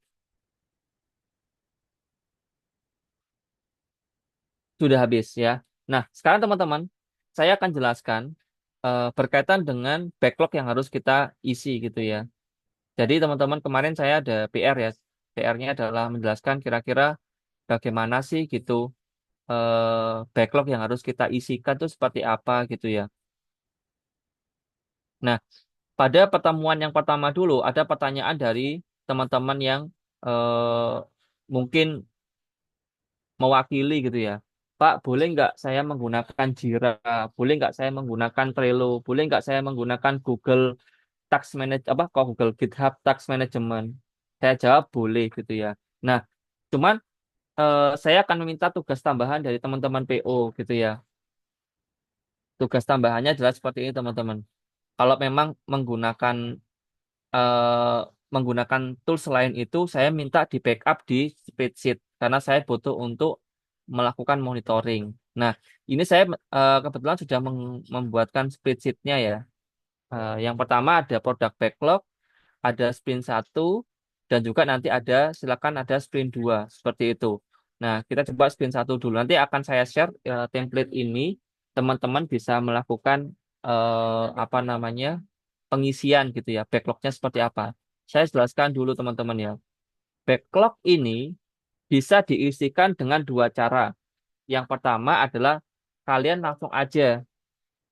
Speaker 1: sudah habis ya. Nah, sekarang teman-teman, saya akan jelaskan berkaitan dengan backlog yang harus kita isi gitu ya. Jadi teman-teman kemarin saya ada PR ya. PR-nya adalah menjelaskan kira-kira bagaimana sih gitu backlog yang harus kita isikan itu seperti apa gitu ya. Nah, pada pertemuan yang pertama dulu ada pertanyaan dari teman-teman yang mungkin mewakili gitu ya. Pak, boleh nggak saya menggunakan Jira? Boleh nggak saya menggunakan Trello? Boleh nggak saya menggunakan Google Task Manage apa kok Google GitHub Task Management? Saya jawab boleh gitu ya. Nah, cuman saya akan meminta tugas tambahan dari teman-teman PO gitu ya. Tugas tambahannya adalah seperti ini teman-teman. Kalau memang eh, menggunakan tools selain itu, saya minta di backup di spreadsheet karena saya butuh untuk melakukan monitoring. Nah, ini saya kebetulan sudah membuatkan spreadsheetnya ya. Yang pertama ada product backlog, ada sprint satu, dan juga nanti ada silakan ada sprint 2 seperti itu. Nah, kita coba sprint satu dulu. Nanti akan saya share template ini, teman-teman bisa melakukan apa namanya pengisian gitu ya, backlognya seperti apa. Saya jelaskan dulu teman-teman ya. Backlog ini bisa diisikan dengan dua cara. Yang pertama adalah kalian langsung aja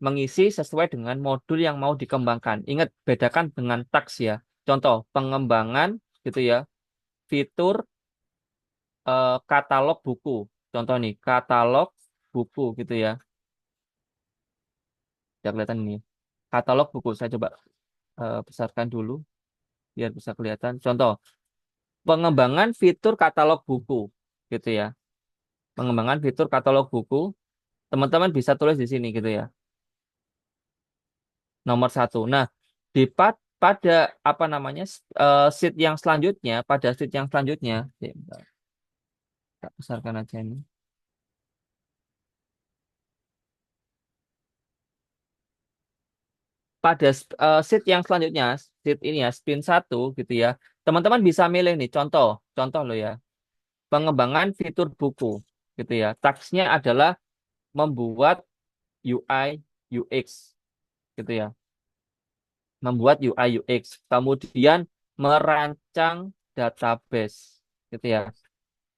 Speaker 1: mengisi sesuai dengan modul yang mau dikembangkan. Ingat, bedakan dengan task ya. Contoh, pengembangan gitu ya, fitur katalog buku. Contoh nih, katalog buku gitu ya. Ya kelihatan ini. Katalog buku, saya coba besarkan dulu biar bisa kelihatan. Contoh, pengembangan fitur katalog buku gitu ya. Pengembangan fitur katalog buku, teman-teman bisa tulis di sini gitu ya. Nomor satu. Nah, pada apa namanya sheet yang selanjutnya, pada sheet yang selanjutnya, ya, bentar, tak besarkan aja ini. Pada sheet yang selanjutnya, sheet ini ya, spin satu gitu ya. Teman-teman bisa milih nih, contoh, contoh loh ya, pengembangan fitur buku gitu ya. Tasknya adalah membuat UI UX gitu ya, membuat UI UX, kemudian merancang database gitu ya.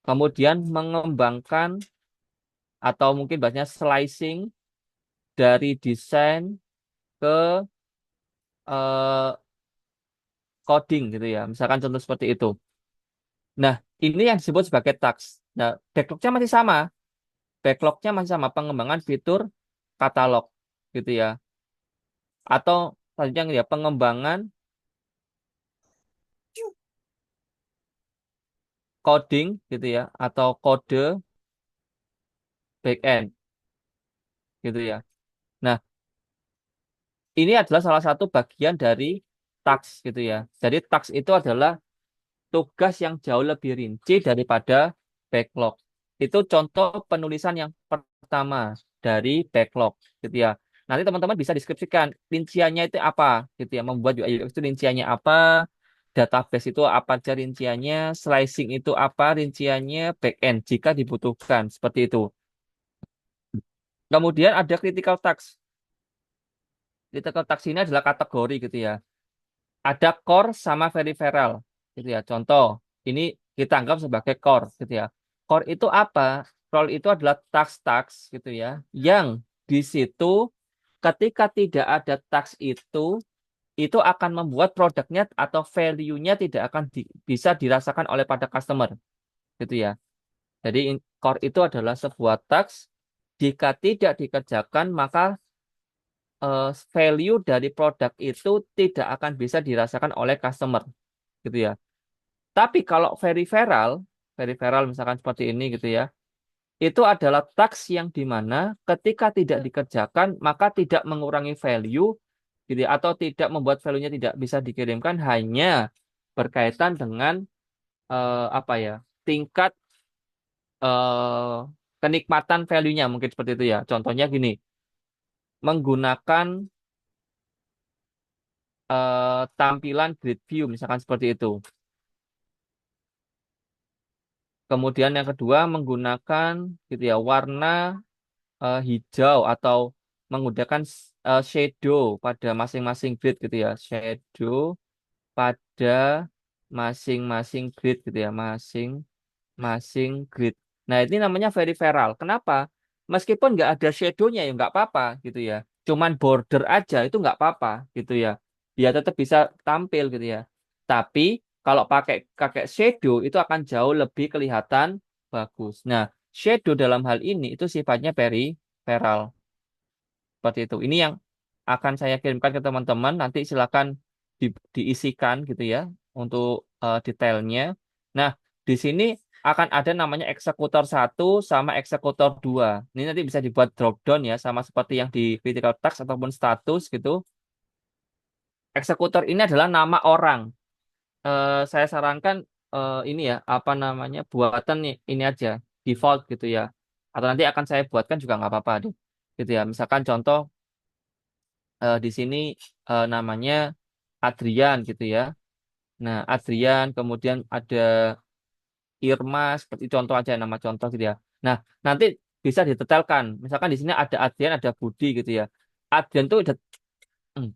Speaker 1: Kemudian mengembangkan atau mungkin bahasanya slicing dari desain ke eh, coding gitu ya. Misalkan contoh seperti itu. Nah, ini yang disebut sebagai task. Nah, backlognya masih sama. Backlognya masih sama pengembangan fitur katalog gitu ya. Atau selanjutnya ya pengembangan coding gitu ya atau kode backend gitu ya. Nah, ini adalah salah satu bagian dari task gitu ya. Jadi task itu adalah tugas yang jauh lebih rinci daripada backlog. Itu contoh penulisan yang pertama dari backlog, gitu ya. Nanti teman-teman bisa deskripsikan rinciannya itu apa, gitu ya. Membuat UI UX itu rinciannya apa, database itu apa aja rinciannya, slicing itu apa rinciannya, backend jika dibutuhkan, seperti itu. Kemudian ada critical task. Critical task ini adalah kategori gitu ya. Ada core sama peripheral gitu ya. Contoh, ini kita anggap sebagai core gitu ya. Core itu apa? Core itu adalah task-task gitu ya, yang di situ ketika tidak ada task itu akan membuat produknya atau value-nya tidak akan bisa dirasakan oleh pada customer gitu ya. Jadi core itu adalah sebuah task jika tidak dikerjakan maka value dari produk itu tidak akan bisa dirasakan oleh customer gitu ya. Tapi kalau peripheral misalkan seperti ini gitu ya, itu adalah task yang dimana ketika tidak dikerjakan maka tidak mengurangi value gitu ya, atau tidak membuat value-nya tidak bisa dikirimkan hanya berkaitan dengan apa ya tingkat eh, kenikmatan value-nya mungkin seperti itu ya. Contohnya gini, menggunakan tampilan grid view misalkan seperti itu. Kemudian yang kedua menggunakan gitu ya warna hijau atau menggunakan shadow pada masing-masing grid gitu ya. Shadow pada masing-masing grid gitu ya. Masing grid. Nah, ini namanya very viral. Kenapa? Meskipun nggak ada shadow-nya ya nggak apa-apa gitu ya. Cuman border aja itu nggak apa-apa gitu ya. Dia tetap bisa tampil gitu ya. Tapi kalau pakai shadow itu akan jauh lebih kelihatan bagus. Nah, shadow dalam hal ini itu sifatnya peripheral seperti itu. Ini yang akan saya kirimkan ke teman-teman. Nanti silakan diisikan gitu ya untuk detailnya. Nah, di sini akan ada namanya eksekutor satu sama eksekutor dua. Ini nanti bisa dibuat drop down ya, sama seperti yang di critical task ataupun status gitu. Eksekutor ini adalah nama orang. Saya sarankan ini ya, apa namanya, buatan nih, ini aja, default gitu ya. Atau nanti akan saya buatkan juga nggak apa-apa deh. Gitu ya. Misalkan contoh di sini namanya Adrian gitu ya. Nah, Adrian, kemudian ada Irma, seperti contoh aja nama contoh gitu ya. Nah, nanti bisa ditetelkan. Misalkan di sini ada Adrian, ada Budi gitu ya. Adrian tuh hmm,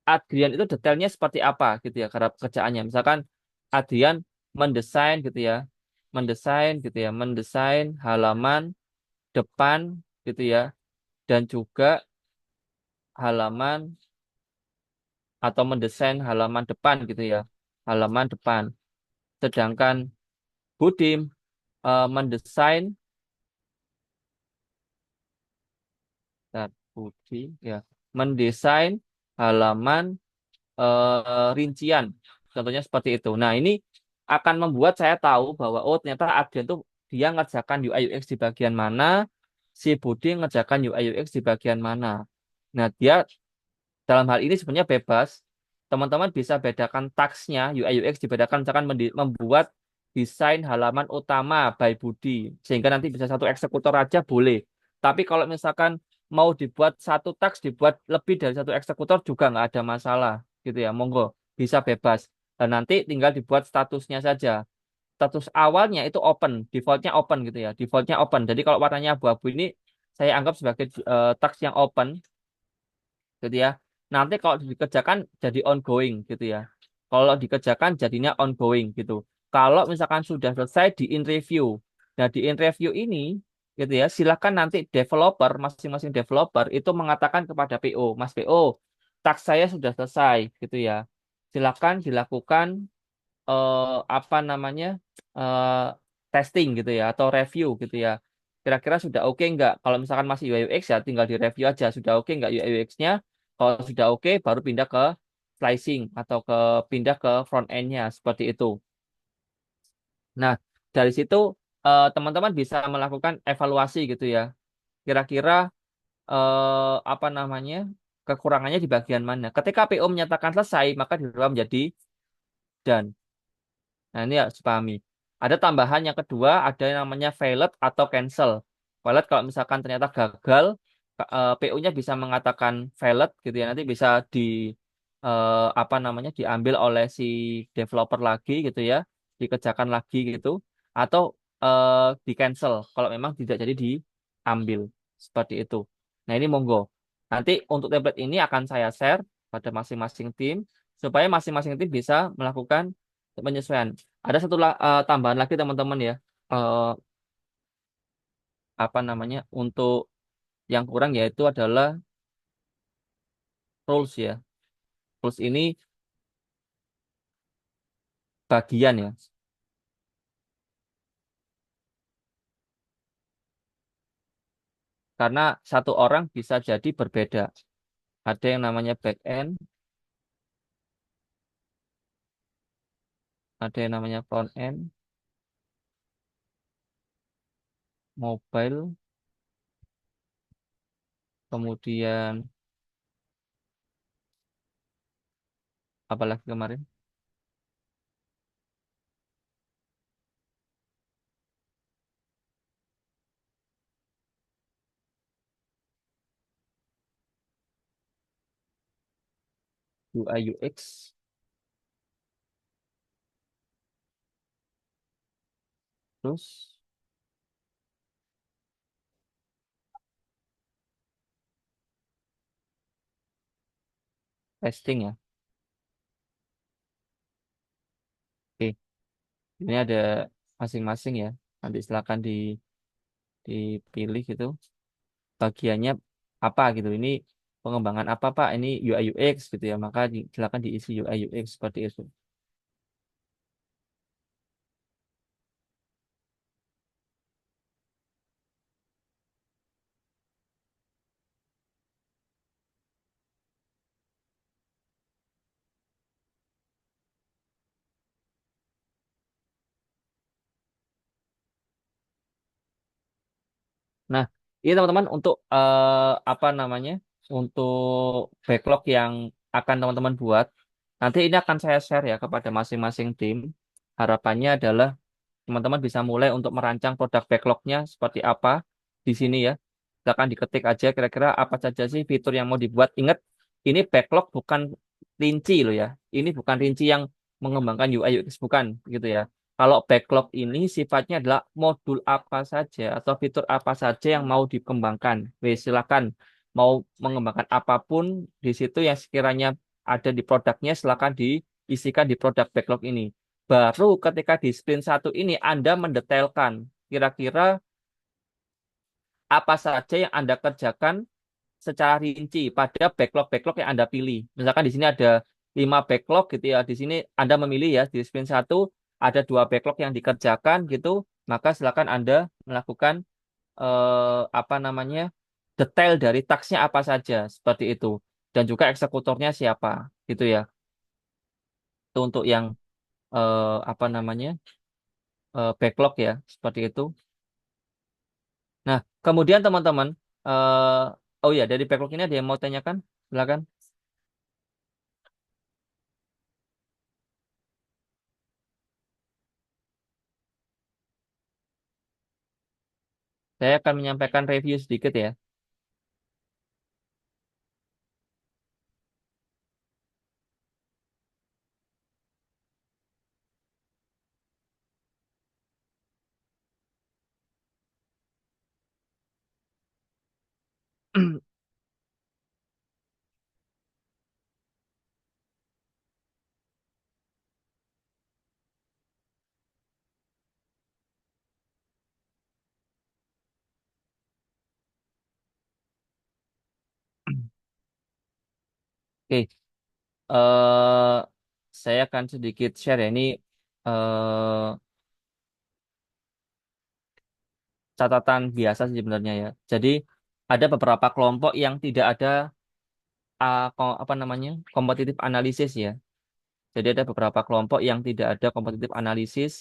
Speaker 1: Adrian itu detailnya seperti apa gitu ya kerjaannya. Misalkan Adrian mendesain gitu ya. Mendesain halaman depan gitu ya, dan juga halaman atau mendesain halaman depan gitu ya. Halaman depan. Sedangkan Budim mendesain dan Budi ya mendesain halaman rincian. Contohnya seperti itu. Nah, ini akan membuat saya tahu bahwa oh ternyata Adrian tuh dia ngerjakan UI UX di bagian mana, si Budi ngerjakan UI UX di bagian mana. Nah, dia dalam hal ini sebenarnya bebas. Teman-teman bisa bedakan taksnya, UI UX dibedakan misalkan membuat desain halaman utama by Budi. Sehingga nanti bisa satu eksekutor aja boleh. Tapi kalau misalkan mau dibuat satu taks, dibuat lebih dari satu eksekutor juga nggak ada masalah. Gitu ya, monggo. Bisa bebas. Dan nanti tinggal dibuat statusnya saja. Status awalnya itu open, defaultnya open gitu ya. Defaultnya open. Jadi kalau warnanya abu-abu ini saya anggap sebagai taks yang open gitu ya. Nanti kalau dikerjakan jadi ongoing gitu ya. Kalau dikerjakan jadinya ongoing gitu. Kalau misalkan sudah selesai di in review. Nah, di in review ini gitu ya, silakan nanti developer, masing-masing developer itu mengatakan kepada PO, Mas PO, task saya sudah selesai gitu ya. Silakan dilakukan apa namanya eh, testing gitu ya atau review gitu ya. Kira-kira sudah oke nggak? Kalau misalkan masih UI UX ya tinggal di review aja. Sudah oke nggak UI UX-nya? Kalau sudah oke baru pindah ke slicing atau pindah ke front end-nya seperti itu. Nah, dari situ teman-teman bisa melakukan evaluasi gitu ya. Kira-kira apa namanya kekurangannya di bagian mana? Ketika PO menyatakan selesai, maka dirubah menjadi done. Nah, ini harus dipahami. Ada tambahan yang kedua, ada yang namanya failed atau cancel. Failed kalau misalkan ternyata gagal, PO-nya bisa mengatakan failed gitu ya. Nanti bisa apa namanya diambil oleh si developer lagi gitu ya, dikerjakan lagi gitu, atau di cancel kalau memang tidak jadi diambil seperti itu. Nah, ini monggo. Nanti untuk template ini akan saya share pada masing-masing tim supaya masing-masing tim bisa melakukan penyesuaian. Ada satu tambahan lagi teman-teman ya. Eh, apa namanya? Untuk yang kurang yaitu adalah rules ya. Rules ini bagian ya. Karena satu orang bisa jadi berbeda. Ada yang namanya back end, ada yang namanya front end, mobile, kemudian apalagi kemarin. UI UX, terus testing ya. Oke, ini ada masing-masing ya. Nanti silakan dipilih gitu. Bagiannya apa gitu. Ini pengembangan apa Pak? Ini UI UX gitu ya. Maka silakan diisi UI UX seperti itu. Nah, ini teman-teman untuk apa namanya? Untuk backlog yang akan teman-teman buat, nanti ini akan saya share ya kepada masing-masing tim. Harapannya adalah teman-teman bisa mulai untuk merancang produk backlognya seperti apa di sini ya. Silakan diketik aja kira-kira apa saja sih fitur yang mau dibuat. Ingat, ini backlog bukan rinci loh ya. Ini bukan rinci yang mengembangkan UI UX bukan gitu ya. Kalau backlog ini sifatnya adalah modul apa saja atau fitur apa saja yang mau dikembangkan. Wes, silakan mau mengembangkan apapun di situ yang sekiranya ada di produknya silakan diisikan di produk backlog ini. Baru ketika di sprint satu ini Anda mendetailkan kira-kira apa saja yang Anda kerjakan secara rinci pada backlog-backlog yang Anda pilih. Misalkan di sini ada 5 backlog gitu ya. Di sini Anda memilih ya di sprint satu ada 2 backlog yang dikerjakan gitu. Maka silakan Anda melakukan apa namanya detail dari tasknya apa saja seperti itu. Dan juga eksekutornya siapa gitu ya. Itu untuk yang apa namanya backlog ya seperti itu. Nah, kemudian teman-teman, oh ya dari backlog ini ada yang mau tanyakan? Silakan. Saya akan menyampaikan review sedikit ya. Oke, eh saya akan sedikit share ya. Ini catatan biasa sih sebenarnya ya. Jadi ada beberapa kelompok yang tidak ada apa namanya kompetitif analisis ya. Jadi ada beberapa kelompok yang tidak ada kompetitif analisis.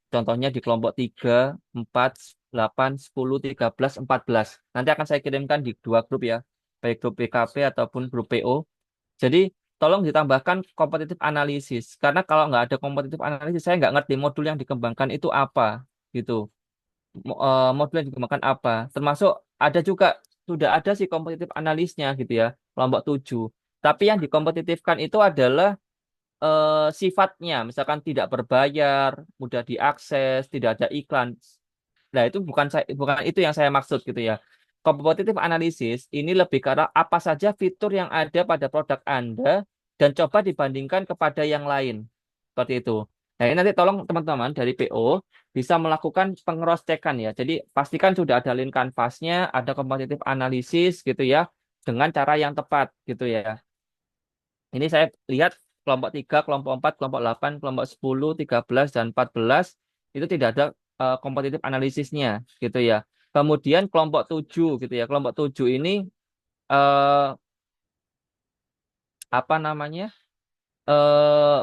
Speaker 1: Contohnya di kelompok 3, 4, 8, 10, 13, 14. Nanti akan saya kirimkan di 2 grup ya. Baik grup PKP ataupun grup PO. Jadi tolong ditambahkan kompetitif analisis. Karena kalau nggak ada kompetitif analisis, saya nggak ngerti modul yang dikembangkan itu apa. Gitu. Modul yang dikembangkan apa. Termasuk ada juga, sudah ada sih kompetitif analisnya gitu ya. Kelompok 7. Tapi yang dikompetitifkan itu adalah sifatnya, misalkan tidak berbayar, mudah diakses, tidak ada iklan. Nah, itu bukan itu yang saya maksud gitu ya. Competitive analysis ini lebih karena apa saja fitur yang ada pada produk Anda dan coba dibandingkan kepada yang lain. Seperti itu. Nah, ini nanti tolong teman-teman dari PO bisa melakukan pengeros-cekan ya. Jadi pastikan sudah ada link kanvasnya, ada competitive analysis gitu ya, dengan cara yang tepat gitu ya. Ini saya lihat kelompok 3, kelompok 4, kelompok 8, kelompok 10, 13, dan 14 itu tidak ada kompetitif analisisnya gitu ya. Kemudian kelompok 7 gitu ya. Kelompok 7 ini eh, apa namanya? eh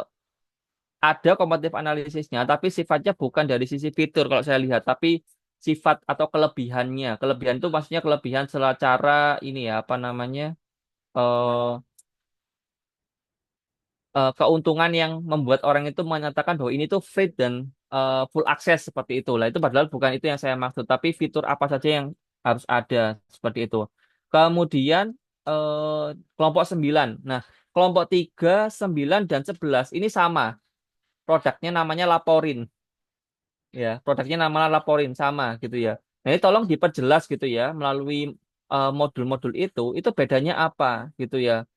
Speaker 1: ada kompetitif analisisnya tapi sifatnya bukan dari sisi fitur kalau saya lihat, tapi sifat atau kelebihannya. Kelebihan itu maksudnya kelebihan secara ini ya, apa namanya? eh keuntungan yang membuat orang itu menyatakan bahwa ini tuh free dan full access seperti itu. Lah itu padahal bukan itu yang saya maksud, tapi fitur apa saja yang harus ada seperti itu. Kemudian kelompok 9. Nah, kelompok 3, 9, dan 11 ini sama. Produknya namanya laporin. Ya, produknya namanya laporin sama gitu ya. Nah, ini tolong diperjelas gitu ya melalui modul-modul itu bedanya apa gitu ya.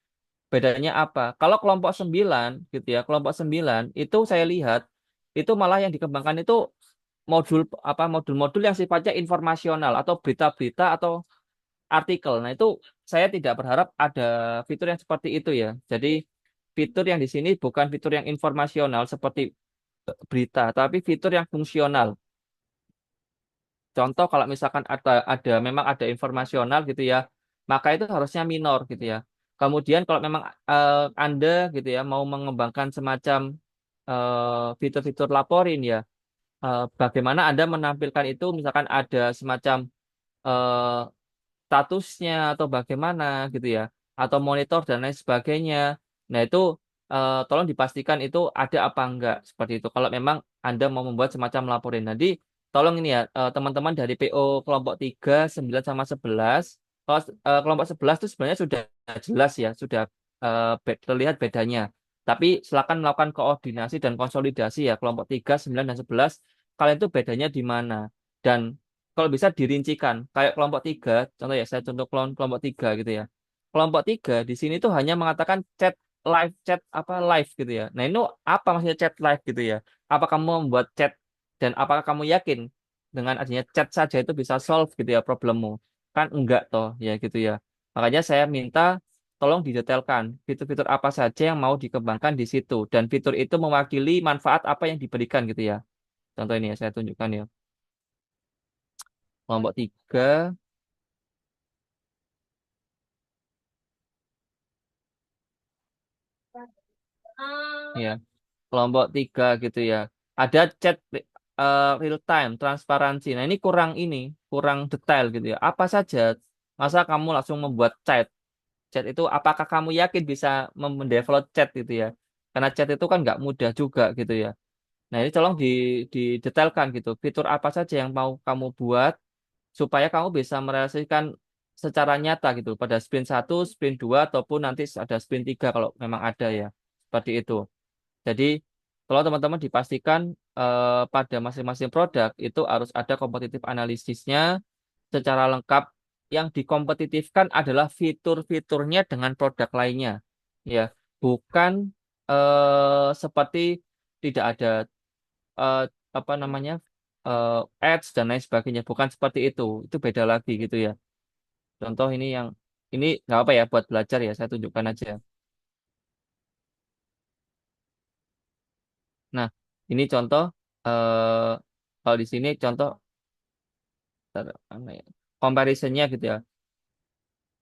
Speaker 1: Bedanya apa? Kalau kelompok 9 gitu ya, kelompok 9 itu saya lihat itu malah yang dikembangkan itu modul modul-modul yang sifatnya informasional atau berita-berita atau artikel. Nah, itu saya tidak berharap ada fitur yang seperti itu ya. Jadi fitur yang di sini bukan fitur yang informasional seperti berita, tapi fitur yang fungsional. Contoh kalau misalkan ada memang ada informasional gitu ya, maka itu harusnya minor gitu ya. Kemudian kalau memang Anda gitu ya mau mengembangkan semacam fitur-fitur laporin ya, bagaimana Anda menampilkan itu misalkan ada semacam eh, statusnya atau bagaimana gitu ya, atau monitor dan lain sebagainya. Nah, itu tolong dipastikan itu ada apa enggak seperti itu. Kalau memang Anda mau membuat semacam laporin. Nanti tolong ini ya teman-teman dari PO kelompok 3, 9 sama 11. Kalau kelompok 11 itu sebenarnya sudah jelas ya, sudah terlihat bedanya. Tapi silakan melakukan koordinasi dan konsolidasi ya kelompok 3, 9 dan 11. Kalian itu bedanya di mana? Dan kalau bisa dirincikan kayak kelompok 3, contoh ya saya contoh kelompok 3 gitu ya. Kelompok 3 di sini tuh hanya mengatakan chat live gitu ya. Nah, ini apa maksudnya chat live gitu ya? Apa kamu membuat chat dan apakah kamu yakin dengan adanya chat saja itu bisa solve gitu ya problemmu? Kan enggak toh ya gitu ya. Makanya saya minta tolong didetailkan fitur-fitur apa saja yang mau dikembangkan di situ dan fitur itu mewakili manfaat apa yang diberikan gitu ya. Contoh ini ya saya tunjukkan ya. Kelompok 3 ya, kelompok 3 gitu ya. Ada chat real time, transparansi. Nah, ini kurang detail gitu ya. Apa saja? Masa kamu langsung membuat chat? Chat itu apakah kamu yakin bisa mendevelop chat gitu ya? Karena chat itu kan nggak mudah juga gitu ya. Nah, ini tolong didetailkan gitu. Fitur apa saja yang mau kamu buat supaya kamu bisa merealisasikan secara nyata gitu pada sprint 1, sprint 2 ataupun nanti ada sprint 3 kalau memang ada ya. Seperti itu. Jadi, kalau teman-teman dipastikan pada masing-masing produk itu harus ada kompetitif analisisnya secara lengkap. Yang dikompetitifkan adalah fitur-fiturnya dengan produk lainnya, ya, bukan seperti tidak ada eh, apa namanya eh, ads dan lain sebagainya. Bukan seperti itu. Itu beda lagi gitu ya. Contoh ini nggak apa ya buat belajar ya. Saya tunjukkan aja. Nah, ini contoh kalau di sini contoh apa ya, comparisonnya gitu ya.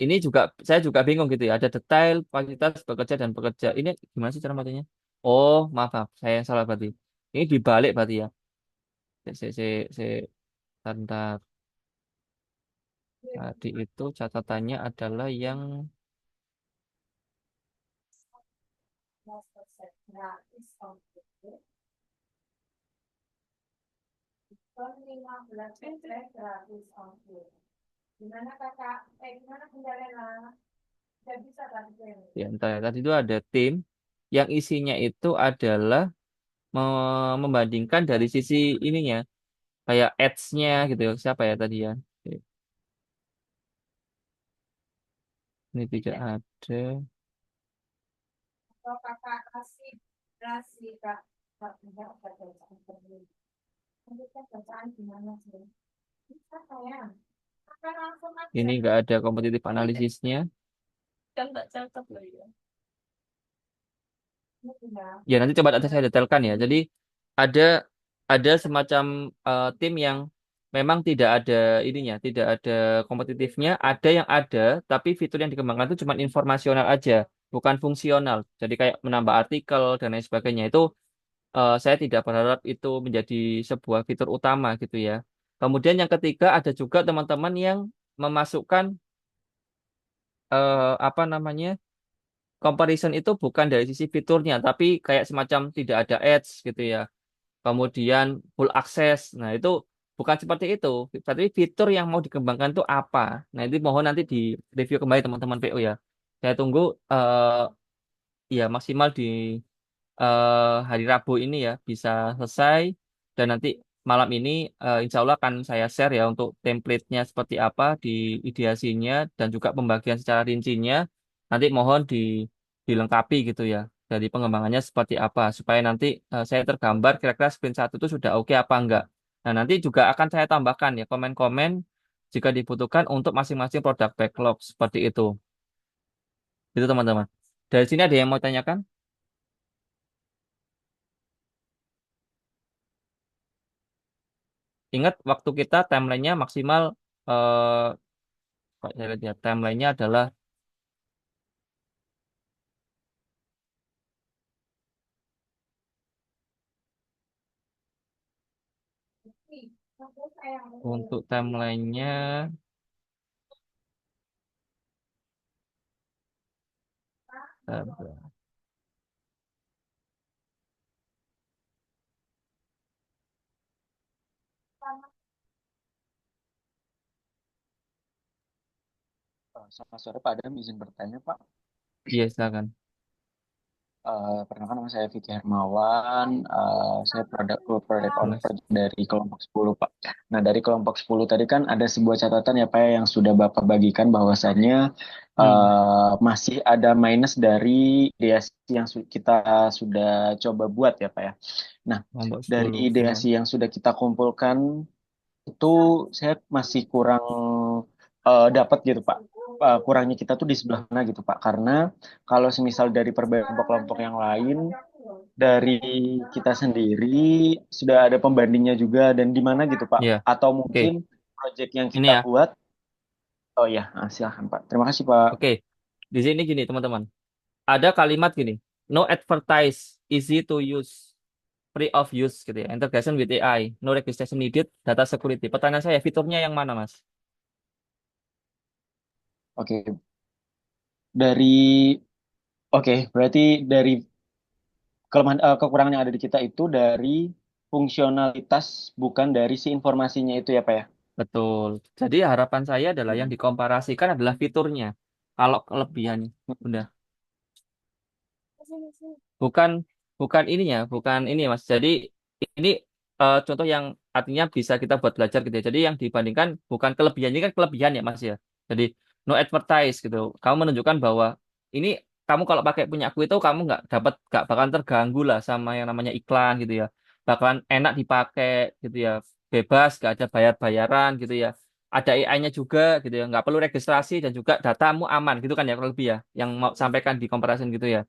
Speaker 1: Ini juga saya juga bingung gitu ya. Ada detail, kualitas bekerja dan bekerja. Ini gimana sih cara bacanya? Oh, maaf, maaf. Saya yang salah berarti. Ini dibalik berarti ya. Bentar. Tadi itu catatannya adalah yang ya, entar ya. Tadi itu ada tim yang isinya itu adalah membandingkan dari sisi ininya, kayak ads-nya gitu ya. Siapa ya tadi ya? Oke, ini tidak ada. Ini nggak ada kompetitif analisisnya. Ya, nanti coba nanti saya detailkan ya. Jadi ada semacam tim yang memang tidak ada ininya, tidak ada kompetitifnya, ada yang ada, tapi fitur yang dikembangkan itu cuma informasional aja, bukan fungsional. Jadi kayak menambah artikel dan lain sebagainya. Itu saya tidak berharap itu menjadi sebuah fitur utama gitu ya. Kemudian yang ketiga ada juga teman-teman yang memasukkan apa namanya? Comparison itu bukan dari sisi fiturnya, tapi kayak semacam tidak ada ads gitu ya. Kemudian full access. Nah, itu bukan seperti itu. Tapi fitur yang mau dikembangkan itu apa? Nah, itu mohon nanti di review kembali teman-teman PO ya. Saya tunggu ya maksimal di hari Rabu ini ya bisa selesai dan nanti malam ini insya Allah akan saya share ya untuk template-nya seperti apa di ideasinya dan juga pembagian secara rincinya nanti mohon dilengkapi gitu ya dari pengembangannya seperti apa supaya nanti saya tergambar kira-kira sprint satu itu sudah oke apa enggak. Nah nanti juga akan saya tambahkan ya komen-komen jika dibutuhkan untuk masing-masing produk backlog seperti itu teman-teman. Dari sini ada yang mau tanyakan? Ingat waktu kita timelinenya maksimal Pak saya lihat ya timelinenya adalah untuk timelinenya eh,
Speaker 2: Selamat sore Pak Adam, izin bertanya Pak.
Speaker 1: iya silakan.
Speaker 2: Perkenalkan nama saya Vicky Hermawan. Saya product owner
Speaker 1: Jelas.
Speaker 2: project dari kelompok 10 Pak. Nah dari kelompok 10 tadi kan ada sebuah catatan ya Pak ya, yang sudah Bapak bagikan bahwasannya
Speaker 1: Hmm,
Speaker 2: masih ada minus dari ideasi yang kita sudah coba buat ya Pak ya. Nah
Speaker 1: kelompok
Speaker 2: dari
Speaker 1: 10 ya.
Speaker 2: ideasi yang sudah kita kumpulkan itu saya masih kurang dapat gitu Pak. Kurangnya kita tuh di sebelah mana gitu Pak. Karena kalau semisal dari kelompok-kelompok yang lain, dari kita sendiri sudah ada pembandingnya juga dan di mana gitu Pak.
Speaker 1: Iya.
Speaker 2: Atau
Speaker 1: Oke.
Speaker 2: mungkin project yang
Speaker 1: Ini
Speaker 2: kita
Speaker 1: ya.
Speaker 2: buat. Oh ya, silakan Pak. Terima kasih Pak.
Speaker 1: Oke. Di sini gini teman-teman. Ada kalimat gini. No advertise, easy to use, free of use gitu ya. Integration with AI, no registration needed, data security. Pertanyaan saya, fiturnya yang mana, Mas?
Speaker 2: Oke, dari berarti dari kelemahan kekurangan yang ada di kita itu dari fungsionalitas bukan dari si informasinya itu ya Pak ya.
Speaker 1: Betul. Jadi harapan saya adalah yang
Speaker 2: Hmm.
Speaker 1: dikomparasikan adalah fiturnya. Kalau kelebihannya. Udah. Bukan bukan ininya, bukan ini Mas. Jadi ini contoh yang artinya bisa kita buat belajar gitu ya. Jadi yang dibandingkan bukan kelebihan ini kan kelebihan ya Mas ya. Jadi no advertise gitu. Kamu menunjukkan bahwa ini kamu kalau pakai punya aku itu kamu nggak bakalan terganggu lah sama yang namanya iklan gitu ya. Bakalan enak dipakai gitu ya. Bebas, nggak ada bayar-bayaran gitu ya. Ada AI-nya juga gitu ya. Nggak perlu registrasi dan juga datamu aman gitu kan ya kalau lebih ya. Yang mau sampaikan di comparison gitu ya.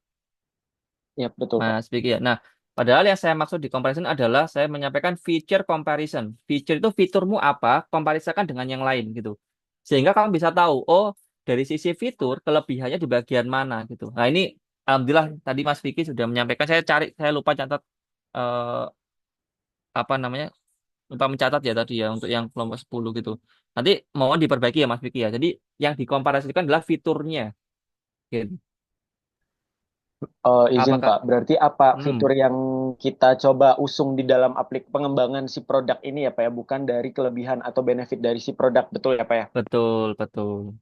Speaker 2: Ya, betul, Pak.
Speaker 1: Mas Vicky ya. Nah, padahal yang saya maksud di comparison adalah saya menyampaikan feature comparison. Feature itu fiturmu apa, komparisikan dengan yang lain gitu. Sehingga kamu bisa tahu, oh dari sisi fitur kelebihannya di bagian mana gitu. Nah ini alhamdulillah tadi Mas Vicky sudah menyampaikan. Saya lupa catat eh, apa namanya, lupa mencatat ya tadi ya untuk yang kelompok 10 gitu. Nanti mohon diperbaiki ya Mas Vicky ya. Jadi yang dikomparasikan adalah fiturnya. Gitu.
Speaker 2: Izin,
Speaker 1: Apakah?
Speaker 2: Pak. Berarti apa
Speaker 1: Hmm,
Speaker 2: fitur yang kita coba usung di dalam pengembangan si produk ini ya, Pak ya? Bukan dari kelebihan atau benefit dari si produk, betul ya, Pak ya?
Speaker 1: betul, betul.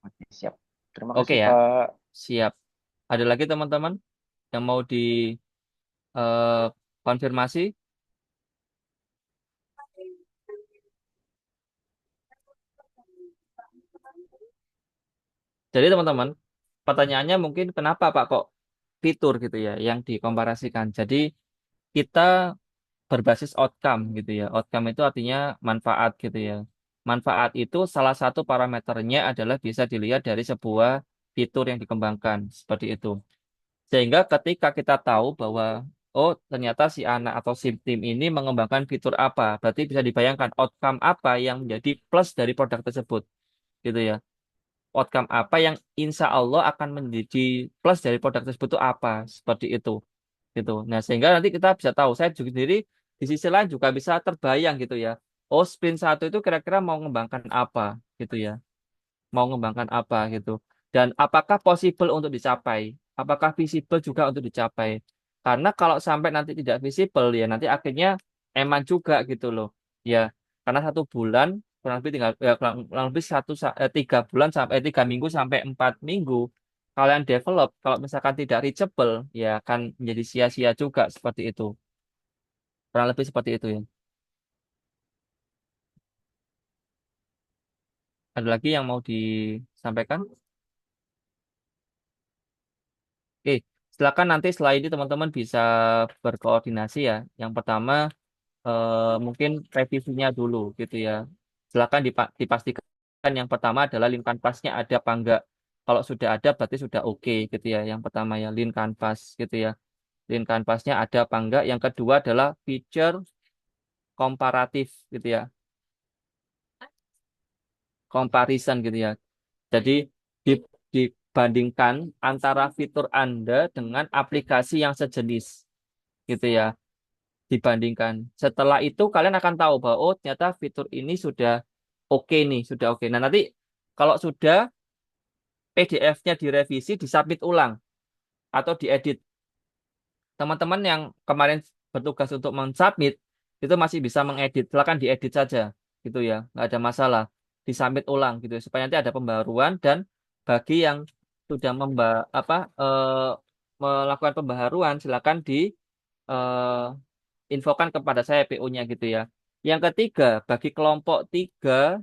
Speaker 2: Oke, siap. Terima
Speaker 1: Oke
Speaker 2: kasih,
Speaker 1: ya.
Speaker 2: Pak.
Speaker 1: Siap. Ada lagi teman-teman yang mau di konfirmasi? Jadi teman-teman, pertanyaannya mungkin kenapa Pak kok fitur gitu ya yang dikomparasikan. Jadi kita berbasis outcome gitu ya. Outcome itu artinya manfaat gitu ya. Manfaat itu salah satu parameternya adalah bisa dilihat dari sebuah fitur yang dikembangkan seperti itu. Sehingga ketika kita tahu bahwa oh ternyata si anak atau si tim ini mengembangkan fitur apa, berarti bisa dibayangkan outcome apa yang menjadi plus dari produk tersebut gitu ya. Outcome apa yang insya Allah akan menjadi plus dari produk tersebut itu apa seperti itu gitu. Nah sehingga nanti kita bisa tahu. Saya juga sendiri di sisi lain juga bisa terbayang gitu ya. Oh sprint satu itu kira-kira mau mengembangkan apa gitu ya, mau mengembangkan apa gitu. Dan apakah possible untuk dicapai? Apakah visible juga untuk dicapai? Karena kalau sampai nanti tidak visible ya nanti akhirnya eman juga gitu loh. Ya, karena 1 bulan kurang lebih tinggal ya, kurang lebih 3 bulan sampai 3 minggu sampai 4 minggu kalian develop, kalau misalkan tidak reachable, ya akan menjadi sia-sia juga seperti itu. Kurang lebih seperti itu ya. Ada lagi yang mau disampaikan? Oke, silakan nanti setelah ini teman-teman bisa berkoordinasi ya. Yang pertama mungkin revisinya dulu gitu ya. Silakan dipastikan yang pertama adalah link kanvasnya ada apa enggak. Kalau sudah ada berarti sudah oke gitu ya. Yang pertama ya link kanvas gitu ya. Link kanvasnya ada apa enggak. Yang kedua adalah feature komparatif gitu ya. Comparison gitu ya. Jadi dibandingkan antara fitur Anda dengan aplikasi yang sejenis gitu ya. Dibandingkan. Setelah itu kalian akan tahu bahwa oh ternyata fitur ini sudah oke nih, sudah oke. Nah, nanti kalau sudah PDF-nya direvisi, disubmit ulang atau diedit. Teman-teman yang kemarin bertugas untuk mensubmit itu masih bisa mengedit. Silakan diedit saja gitu ya. Nggak ada masalah. Disubmit ulang gitu ya, supaya nanti ada pembaruan dan bagi yang sudah melakukan pembaharuan silakan di eh, infokan kepada saya PO-nya gitu ya. Yang ketiga, bagi kelompok 3,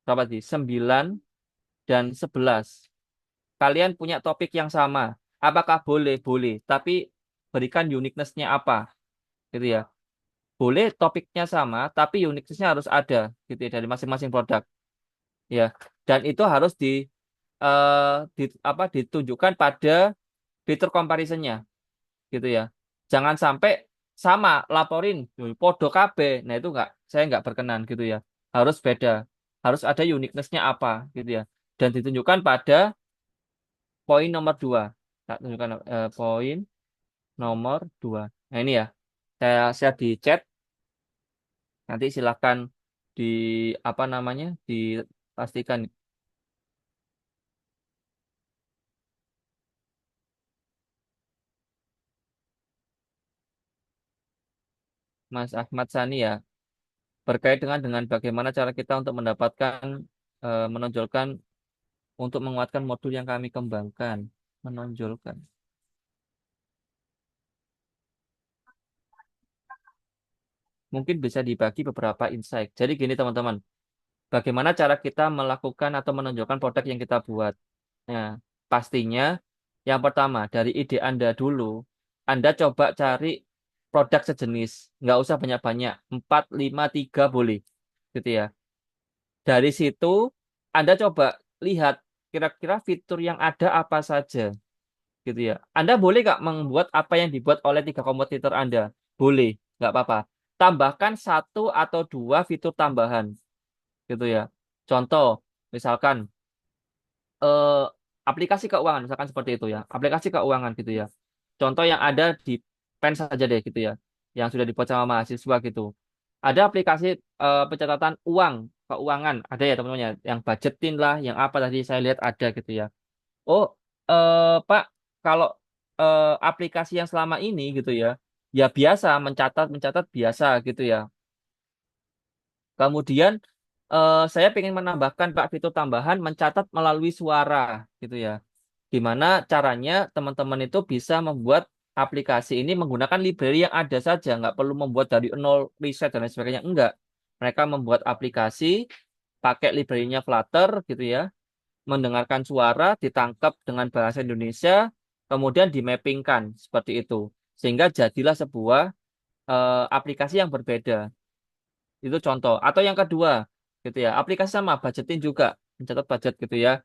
Speaker 1: berapa sih? 9 dan 11. Kalian punya topik yang sama. Apakah boleh? Boleh. Tapi berikan uniqueness-nya apa? Gitu ya. Boleh topiknya sama, tapi uniqueness-nya harus ada gitu ya dari masing-masing produk. Ya. Dan itu harus ditunjukkan pada fitur comparison-nya gitu ya. Jangan sampai sama laporin podo KB. Nah itu nggak, saya nggak berkenan gitu ya. Harus beda, harus ada uniqueness-nya apa gitu ya. Dan ditunjukkan pada poin nomor 2. Tak tunjukkan poin nomor 2. Nah ini ya, saya share di chat. Nanti silakan di apa namanya dipastikan Mas Ahmad Sani ya. Berkait dengan bagaimana cara kita untuk mendapatkan menonjolkan untuk menguatkan modul yang kami kembangkan. Menonjolkan. Mungkin bisa dibagi beberapa insight. Jadi gini teman-teman, bagaimana cara kita melakukan atau menonjolkan produk yang kita buat? Nah, pastinya yang pertama dari ide Anda dulu, Anda coba cari produk sejenis, nggak usah banyak-banyak, 4, 5, 3 boleh, gitu ya. Dari situ Anda coba lihat kira-kira fitur yang ada apa saja, gitu ya. Anda boleh nggak membuat apa yang dibuat oleh 3 kompetitor Anda? Boleh, nggak apa-apa. Tambahkan satu atau dua fitur tambahan, gitu ya. Contoh, misalkan eh, aplikasi keuangan, misalkan seperti itu ya. Aplikasi keuangan gitu ya. Contoh yang ada di pen saja deh gitu ya. Yang sudah dibuat sama mahasiswa gitu. Ada aplikasi pencatatan uang, keuangan, ada ya teman-teman ya. Yang budgetin lah, yang apa tadi saya lihat ada gitu ya. Oh, Pak, kalau aplikasi yang selama ini gitu ya, ya biasa mencatat mencatat biasa gitu ya. Kemudian saya ingin menambahkan Pak fitur tambahan mencatat melalui suara gitu ya. Gimana caranya teman-teman itu bisa membuat aplikasi ini menggunakan library yang ada saja, nggak perlu membuat dari nol riset dan lain sebagainya. Enggak. Mereka membuat aplikasi pakai library-nya Flutter gitu ya, mendengarkan suara, ditangkap dengan bahasa Indonesia, kemudian dimappingkan seperti itu. Sehingga jadilah sebuah aplikasi yang berbeda. Itu contoh. Atau yang kedua, gitu ya, aplikasi sama budgeting juga, mencatat budget gitu ya.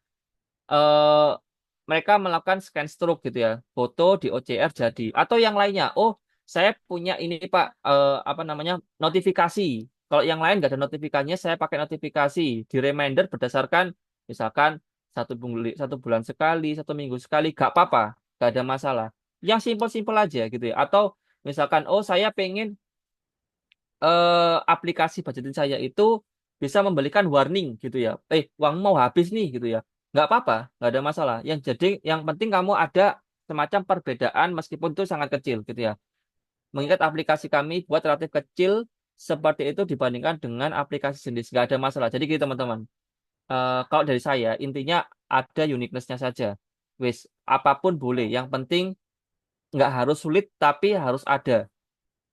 Speaker 1: eh Mereka melakukan scan stroke gitu ya, foto di OCR jadi. Atau yang lainnya, oh saya punya ini Pak, apa namanya notifikasi. Kalau yang lain nggak ada notifikasinya, saya pakai notifikasi di reminder berdasarkan misalkan 1 bulan sekali, 1 minggu sekali, nggak apa-apa, nggak ada masalah. Yang simpel-simpel aja gitu ya. Atau misalkan, oh saya pengen aplikasi budgeting saya itu bisa memberikan warning gitu ya. Uang mau habis nih gitu ya. Nggak apa-apa, nggak ada masalah. Yang penting kamu ada semacam perbedaan meskipun itu sangat kecil gitu ya. Mengingat aplikasi kami buat relatif kecil seperti itu dibandingkan dengan aplikasi jenis nggak ada masalah. Jadi gitu teman-teman. Kalau dari saya intinya ada uniqueness-nya saja. Wis, apapun boleh. Yang penting nggak harus sulit tapi harus ada.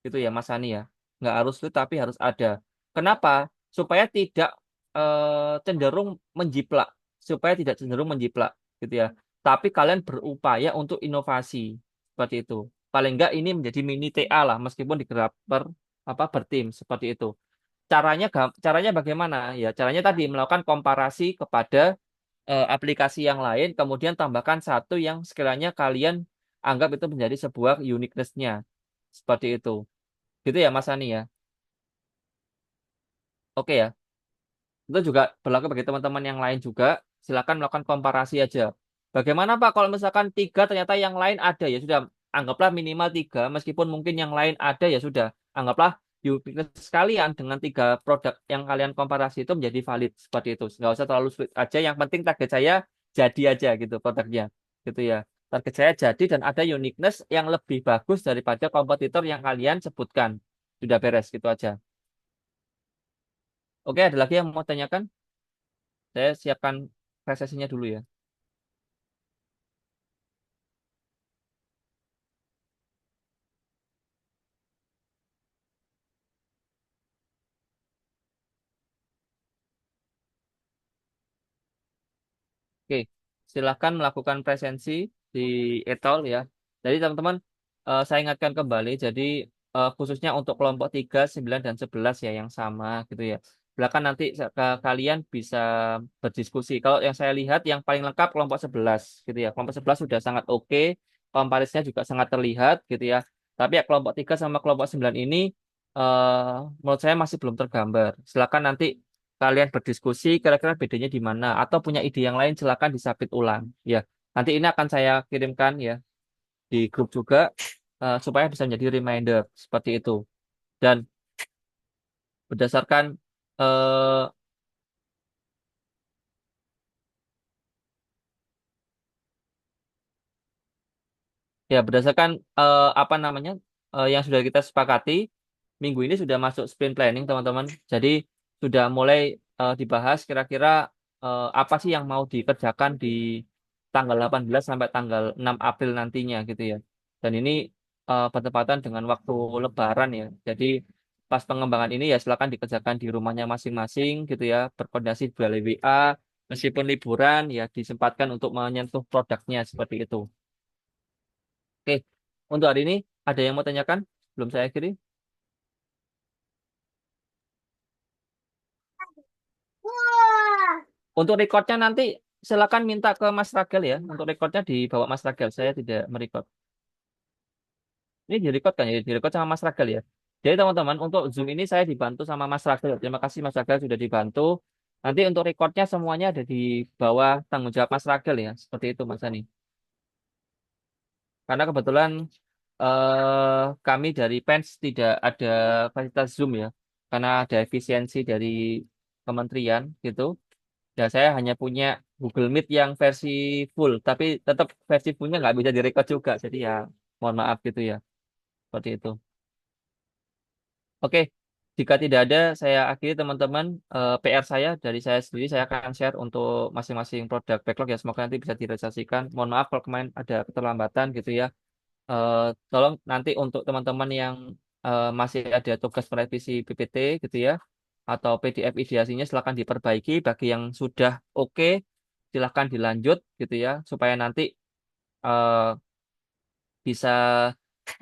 Speaker 1: Gitu ya Mas Hani ya. Nggak harus sulit tapi harus ada. Kenapa? Supaya tidak cenderung menjiplak. Supaya tidak cenderung menjiplak. Gitu ya. Tapi kalian berupaya untuk inovasi. Seperti itu. Paling nggak ini menjadi mini TA lah. Meskipun digerak bertim. Seperti itu. Caranya bagaimana? Ya, caranya tadi melakukan komparasi kepada aplikasi yang lain, kemudian tambahkan satu yang sekiranya kalian anggap itu menjadi sebuah uniqueness-nya. Seperti itu. Gitu ya, Mas Ani ya. Oke ya. Itu juga berlaku bagi teman-teman yang lain juga. Silakan melakukan komparasi aja. Bagaimana Pak kalau misalkan tiga ternyata yang lain ada ya sudah anggaplah minimal tiga meskipun mungkin yang lain ada ya sudah anggaplah uniqueness sekalian dengan tiga produk yang kalian komparasi itu menjadi valid seperti itu. Nggak usah terlalu sulit aja. Yang penting target saya jadi aja gitu produknya gitu ya. Target saya jadi dan ada uniqueness yang lebih bagus daripada kompetitor yang kalian sebutkan. Sudah beres gitu aja. Oke, ada lagi yang mau tanyakan? Saya siapkan presesinya dulu ya. Oke, silahkan melakukan presensi di etol ya. Jadi teman-teman, saya ingatkan kembali, jadi khususnya untuk kelompok 3, 9, dan 11 ya yang sama gitu ya. Silakan nanti kalian bisa berdiskusi. Kalau yang saya lihat yang paling lengkap kelompok 11 gitu ya. Kelompok 11 sudah sangat oke, komparisnya juga sangat terlihat gitu ya. Tapi ya kelompok 3 sama kelompok 9 ini menurut saya masih belum tergambar. Silakan nanti kalian berdiskusi kira-kira bedanya di mana atau punya ide yang lain silakan disapit ulang ya. Nanti ini akan saya kirimkan ya di grup juga supaya bisa menjadi reminder seperti itu. Dan berdasarkan eh, berdasarkan apa namanya yang sudah kita sepakati minggu ini sudah masuk sprint planning teman-teman. Jadi sudah mulai dibahas kira-kira apa sih yang mau dikerjakan di tanggal 18 sampai tanggal 6 April nantinya gitu ya. Dan ini bertepatan dengan waktu Lebaran ya. Jadi pas pengembangan ini ya silakan dikerjakan di rumahnya masing-masing gitu ya. Berkoordinasi melalui WA. Meskipun liburan ya disempatkan untuk menyentuh produknya seperti itu. Oke, untuk hari ini ada yang mau tanyakan? Belum saya akhiri. Untuk recordnya nanti silakan minta ke Mas Ragel ya. Untuk recordnya dibawa Mas Ragel. Saya tidak merecord. Ini direcord kan ya? Direcord sama Mas Ragel ya. Jadi teman-teman untuk Zoom ini saya dibantu sama Mas Ragel. Terima kasih Mas Ragel sudah dibantu. Nanti untuk recordnya semuanya ada di bawah tanggung jawab Mas Ragel ya. Seperti itu Mas Ani. Karena kebetulan kami dari PENS tidak ada fasilitas Zoom ya. Karena ada efisiensi dari kementerian gitu. Ya, saya hanya punya Google Meet yang versi full, tapi tetap versi fullnya nggak bisa direcord juga. Jadi ya, mohon maaf gitu ya. Seperti itu. Oke, jika tidak ada, saya akhiri teman-teman PR saya dari saya sendiri. Saya akan share untuk masing-masing produk backlog ya. Semoga nanti bisa direalisasikan. Mohon maaf kalau kemarin ada keterlambatan gitu ya. Eh, Tolong nanti untuk teman-teman yang masih ada tugas merevisi PPT gitu ya atau PDF ideasinya silakan diperbaiki. Bagi yang sudah oke, silahkan dilanjut gitu ya supaya nanti eh, bisa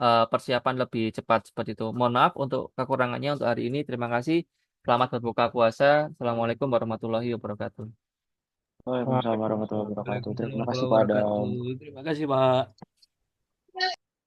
Speaker 1: persiapan lebih cepat seperti itu. Mohon maaf untuk kekurangannya untuk hari ini. Terima kasih. Selamat berbuka puasa. Assalamualaikum warahmatullahi wabarakatuh.
Speaker 2: Waalaikumsalam warahmatullahi
Speaker 3: Waalaikumsalam
Speaker 2: wabarakatuh. Terima kasih
Speaker 3: warahmatullahi
Speaker 2: Pak
Speaker 3: wabarakatuh.
Speaker 2: Adam.
Speaker 3: Terima kasih, Pak.